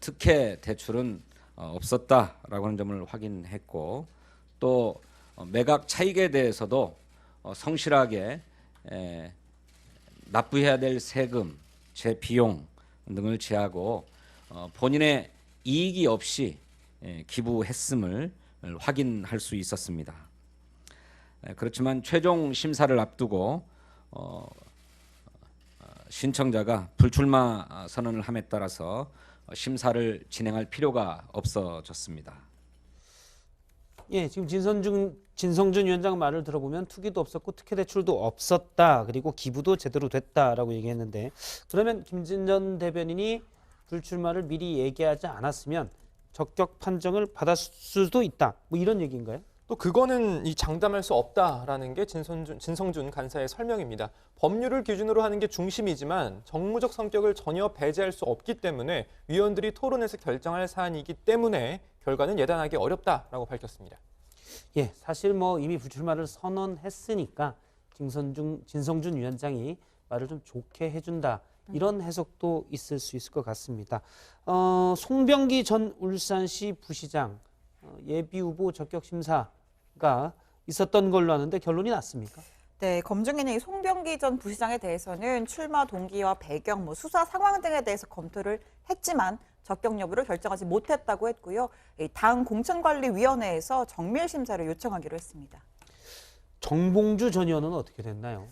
특혜 대출은 없었다라고 하는 점을 확인했고 또 매각 차익에 대해서도 성실하게 납부해야 될 세금, 재비용 등을 제하고 본인의 이익이 없이 기부했음을 확인할 수 있었습니다. 그렇지만 최종 심사를 앞두고 신청자가 불출마 선언을 함에 따라서 심사를 진행할 필요가 없어졌습니다. 예, 지금 진성준 위원장 말을 들어보면 투기도 없었고 특혜 대출도 없었다. 그리고 기부도 제대로 됐다라고 얘기했는데 그러면 김진 전 대변인이 불출마를 미리 얘기하지 않았으면 적격 판정을 받았을 수도 있다. 뭐 이런 얘기인가요? 또 그거는 장담할 수 없다라는 게 진성준 간사의 설명입니다. 법률을 기준으로 하는 게 중심이지만 정무적 성격을 전혀 배제할 수 없기 때문에 위원들이 토론에서 결정할 사안이기 때문에 결과는 예단하기 어렵다라고 밝혔습니다. 예, 사실 이미 불출마를 선언했으니까 진성준 위원장이 말을 좀 좋게 해준다. 이런 해석도 있을 수 있을 것 같습니다. 송병기 전 울산시 부시장 예비 후보 적격 심사가 있었던 걸로 아는데 결론이 났습니까? 네, 검증인은 이 송병기 전 부시장에 대해서는 출마 동기와 배경, 수사 상황 등에 대해서 검토를 했지만 적격 여부를 결정하지 못했다고 했고요. 이 당 공천관리위원회에서 정밀 심사를 요청하기로 했습니다. 정봉주 전 의원은 어떻게 됐나요?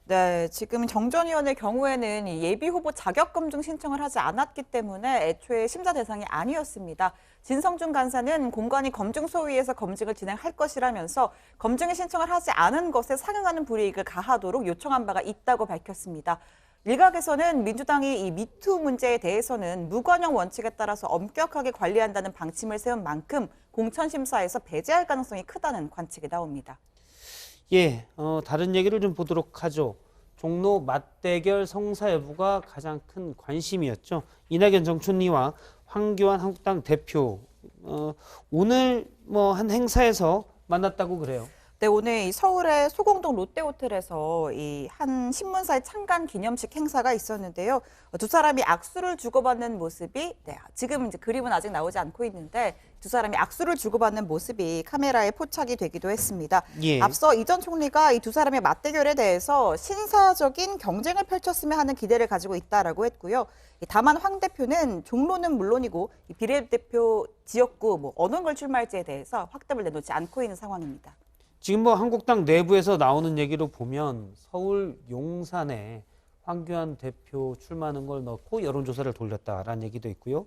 네, 지금 정 전 의원의 경우에는 이 예비 후보 자격 검증 신청을 하지 않았기 때문에 애초에 심사 대상이 아니었습니다. 진성준 간사는 공관위 검증 소위에서 검증을 진행할 것이라면서 검증의 신청을 하지 않은 것에 상응하는 불이익을 가하도록 요청한 바가 있다고 밝혔습니다. 일각에서는 민주당이 이 미투 문제에 대해서는 무관용 원칙에 따라서 엄격하게 관리한다는 방침을 세운 만큼 공천심사에서 배제할 가능성이 크다는 관측이 나옵니다. 예, 다른 얘기를 좀 보도록 하죠. 종로 맞대결 성사 여부가 가장 큰 관심이었죠. 이낙연 전 총리와 황교안 한국당 대표 오늘 한 행사에서 만났다고 그래요. 네, 오늘 이 서울의 소공동 롯데호텔에서 이 한 신문사의 창간 기념식 행사가 있었는데요. 두 사람이 악수를 주고받는 모습이 지금 이제 그림은 아직 나오지 않고 있는데 두 사람이 악수를 주고받는 모습이 카메라에 포착이 되기도 했습니다. 예. 앞서 이 전 총리가 이 두 사람의 맞대결에 대해서 신사적인 경쟁을 펼쳤으면 하는 기대를 가지고 있다라고 했고요. 다만 황 대표는 종로는 물론이고 비례대표 지역구 어느 걸 출마할지에 대해서 확답을 내놓지 않고 있는 상황입니다. 지금 한국당 내부에서 나오는 얘기로 보면 서울 용산에 황교안 대표 출마하는 걸 넣고 여론조사를 돌렸다라는 얘기도 있고요.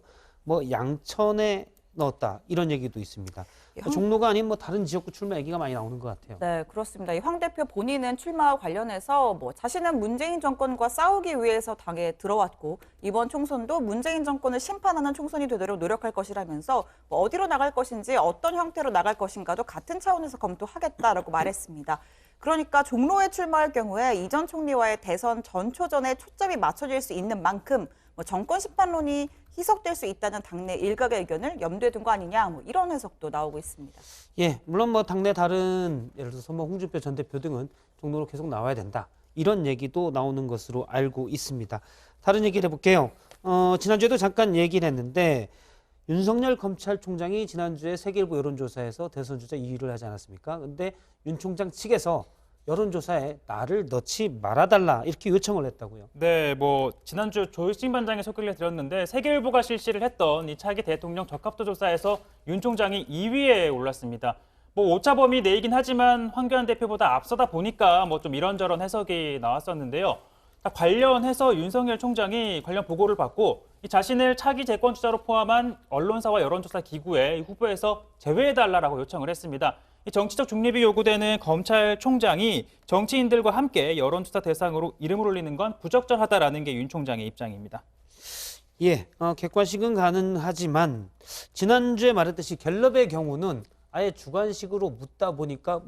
양천에 넣었다 이런 얘기도 있습니다. 종로가 아닌 다른 지역구 출마 얘기가 많이 나오는 것 같아요. 네, 그렇습니다. 이 황 대표 본인은 출마와 관련해서 자신은 문재인 정권과 싸우기 위해서 당에 들어왔고 이번 총선도 문재인 정권을 심판하는 총선이 되도록 노력할 것이라면서 어디로 나갈 것인지 어떤 형태로 나갈 것인가도 같은 차원에서 검토하겠다라고 말했습니다. 그러니까 종로에 출마할 경우에 이 전 총리와의 대선 전초전에 초점이 맞춰질 수 있는 만큼 정권 심판론이 희석될 수 있다는 당내 일각의 의견을 염두에 둔 거 아니냐 이런 해석도 나오고 있습니다. 예, 물론 당내 다른 예를 들어서 홍준표 전 대표 등은 종로로 계속 나와야 된다 이런 얘기도 나오는 것으로 알고 있습니다. 다른 얘기를 해볼게요. 지난주에도 잠깐 얘기를 했는데 윤석열 검찰총장이 지난주에 세계일보 여론조사에서 대선 주자 2위를 하지 않았습니까? 근데 윤 총장 측에서 여론조사에 나를 넣지 말아달라 이렇게 요청을 했다고요. 네, 지난주 조일진 반장의 소개를 드렸는데 세계일보가 실시를 했던 이 차기 대통령 적합도 조사에서 윤 총장이 2위에 올랐습니다. 오차범위 내이긴 하지만 황교안 대표보다 앞서다 보니까 좀 이런저런 해석이 나왔었는데요. 관련해서 윤석열 총장이 관련 보고를 받고 자신을 차기 재권 주자로 포함한 언론사와 여론조사 기구의 후보에서 제외해달라고 요청을 했습니다. 정치적 중립이 요구되는 검찰총장이 정치인들과 함께 여론조사 대상으로 이름을 올리는 건 부적절하다라는 게 윤 총장의 입장입니다. 예, 객관식은 가능하지만 지난주에 말했듯이 갤럽의 경우는 아예 주관식으로 묻다 보니까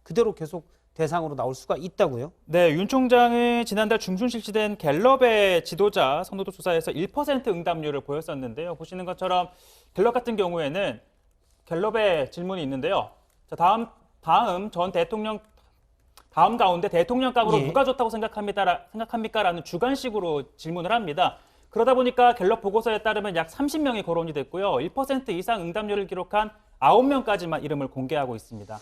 그대로 계속 대상으로 나올 수가 있다고요? 네, 윤 총장은 지난달 중순 실시된 갤럽의 지도자 선호도 조사에서 1% 응답률을 보였었는데요. 보시는 것처럼 갤럽 같은 경우에는 갤럽의 질문이 있는데요. 자, 다음 전 대통령 다음 가운데 대통령감으로 누가 좋다고 생각합니까라는 주관식으로 질문을 합니다. 그러다 보니까 갤럽 보고서에 따르면 약 30명이 거론이 됐고요. 1% 이상 응답률을 기록한 9명까지만 이름을 공개하고 있습니다.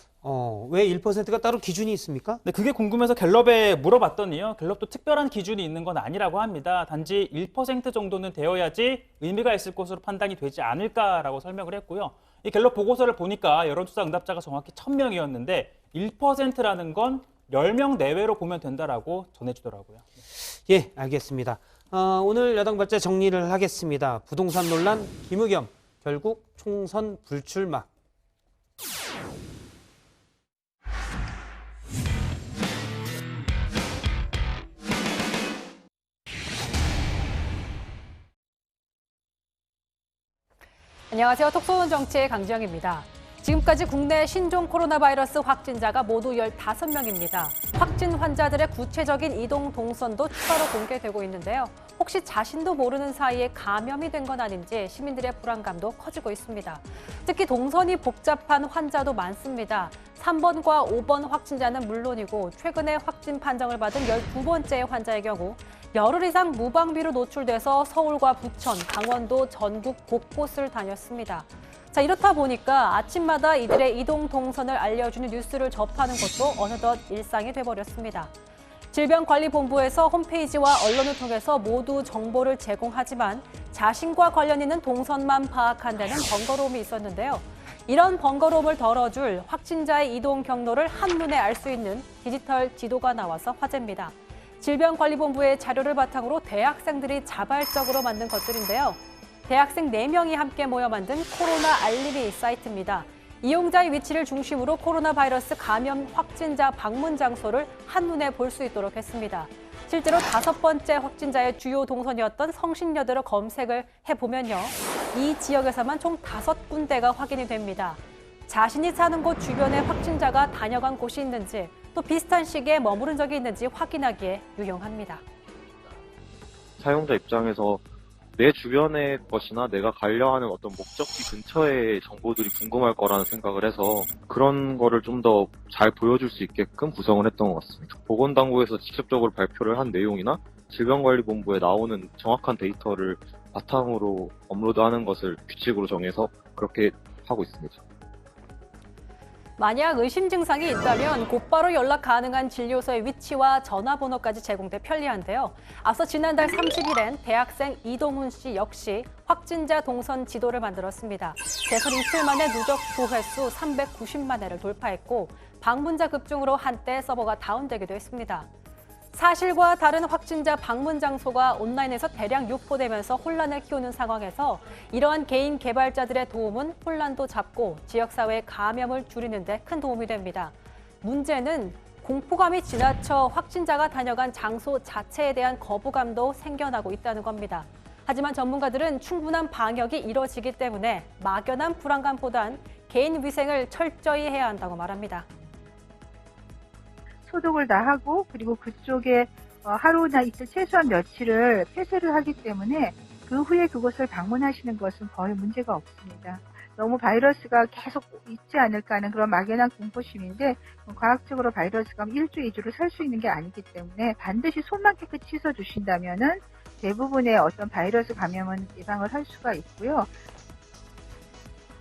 왜 1%가 따로 기준이 있습니까? 네, 그게 궁금해서 갤럽에 물어봤더니요. 갤럽도 특별한 기준이 있는 건 아니라고 합니다. 단지 1% 정도는 되어야지 의미가 있을 것으로 판단이 되지 않을까라고 설명을 했고요. 이 갤럽 보고서를 보니까 여론조사 응답자가 정확히 1000명이었는데 1%라는 건 10명 내외로 보면 된다라고 전해주더라고요. 예, 알겠습니다. 오늘 야당 발제 정리를 하겠습니다. 부동산 논란 김의겸 결국 총선 불출마. 안녕하세요. 톡쏘는 정치의 강지영입니다. 지금까지 국내 신종 코로나 바이러스 확진자가 모두 15명입니다. 확진 환자들의 구체적인 이동 동선도 추가로 공개되고 있는데요. 혹시 자신도 모르는 사이에 감염이 된 건 아닌지 시민들의 불안감도 커지고 있습니다. 특히 동선이 복잡한 환자도 많습니다. 3번과 5번 확진자는 물론이고 최근에 확진 판정을 받은 12번째 환자의 경우 열흘 이상 무방비로 노출돼서 서울과 부천, 강원도, 전국 곳곳을 다녔습니다. 자, 이렇다 보니까 아침마다 이들의 이동 동선을 알려주는 뉴스를 접하는 것도 어느덧 일상이 돼버렸습니다. 질병관리본부에서 홈페이지와 언론을 통해서 모두 정보를 제공하지만 자신과 관련 있는 동선만 파악한 데는 번거로움이 있었는데요. 이런 번거로움을 덜어줄 확진자의 이동 경로를 한눈에 알 수 있는 디지털 지도가 나와서 화제입니다. 질병관리본부의 자료를 바탕으로 대학생들이 자발적으로 만든 것들인데요. 대학생 4명이 함께 모여 만든 코로나 알림이 사이트입니다. 이용자의 위치를 중심으로 코로나 바이러스 감염 확진자 방문 장소를 한눈에 볼 수 있도록 했습니다. 실제로 5번째 확진자의 주요 동선이었던 성신여대로 검색을 해보면요. 이 지역에서만 총 5군데가 확인이 됩니다. 자신이 사는 곳 주변에 확진자가 다녀간 곳이 있는지 또 비슷한 시기에 머무른 적이 있는지 확인하기에 유용합니다. 사용자 입장에서 내 주변의 것이나 내가 가려 하는 어떤 목적지 근처의 정보들이 궁금할 거라는 생각을 해서 그런 거를 좀 더 잘 보여줄 수 있게끔 구성을 했던 것 같습니다. 보건당국에서 직접적으로 발표를 한 내용이나 질병관리본부에 나오는 정확한 데이터를 바탕으로 업로드하는 것을 규칙으로 정해서 그렇게 하고 있습니다. 만약 의심 증상이 있다면 곧바로 연락 가능한 진료소의 위치와 전화번호까지 제공돼 편리한데요. 앞서 지난달 30일엔 대학생 이동훈 씨 역시 확진자 동선 지도를 만들었습니다. 개설 이틀 만에 누적 조회수 390만 회를 돌파했고 방문자 급증으로 한때 서버가 다운되기도 했습니다. 사실과 다른 확진자 방문 장소가 온라인에서 대량 유포되면서 혼란을 키우는 상황에서 이러한 개인 개발자들의 도움은 혼란도 잡고 지역사회의 감염을 줄이는 데 큰 도움이 됩니다. 문제는 공포감이 지나쳐 확진자가 다녀간 장소 자체에 대한 거부감도 생겨나고 있다는 겁니다. 하지만 전문가들은 충분한 방역이 이뤄지기 때문에 막연한 불안감보단 개인 위생을 철저히 해야 한다고 말합니다. 소독을 다 하고 그리고 그쪽에 하루나 이틀 최소한 며칠을 폐쇄를 하기 때문에 그 후에 그곳을 방문하시는 것은 거의 문제가 없습니다. 너무 바이러스가 계속 있지 않을까 하는 그런 막연한 공포심인데 과학적으로 바이러스가 1주, 2주를 살 수 있는 게 아니기 때문에 반드시 손만 깨끗이 씻어주신다면은 대부분의 어떤 바이러스 감염은 예방을 할 수가 있고요.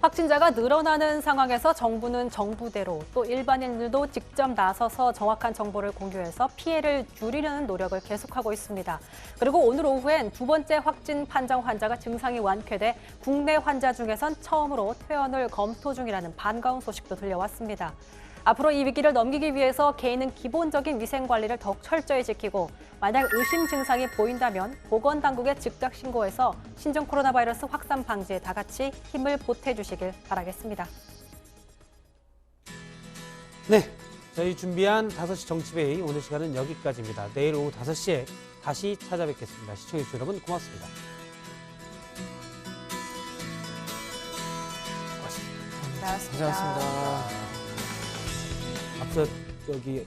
확진자가 늘어나는 상황에서 정부는 정부대로 또 일반인들도 직접 나서서 정확한 정보를 공유해서 피해를 줄이려는 노력을 계속하고 있습니다. 그리고 오늘 오후엔 2번째 확진 판정 환자가 증상이 완쾌돼 국내 환자 중에선 처음으로 퇴원을 검토 중이라는 반가운 소식도 들려왔습니다. 앞으로 이 위기를 넘기기 위해서 개인은 기본적인 위생 관리를 더욱 철저히 지키고 만약 의심 증상이 보인다면 보건당국에 즉각 신고해서 신종 코로나 바이러스 확산 방지에 다 같이 힘을 보태주시길 바라겠습니다. 네, 저희 준비한 5시 정치회의 오늘 시간은 여기까지입니다. 내일 오후 5시에 다시 찾아뵙겠습니다. 시청해주신 여러분 고맙습니다. 고맙습니다. 앞서 여기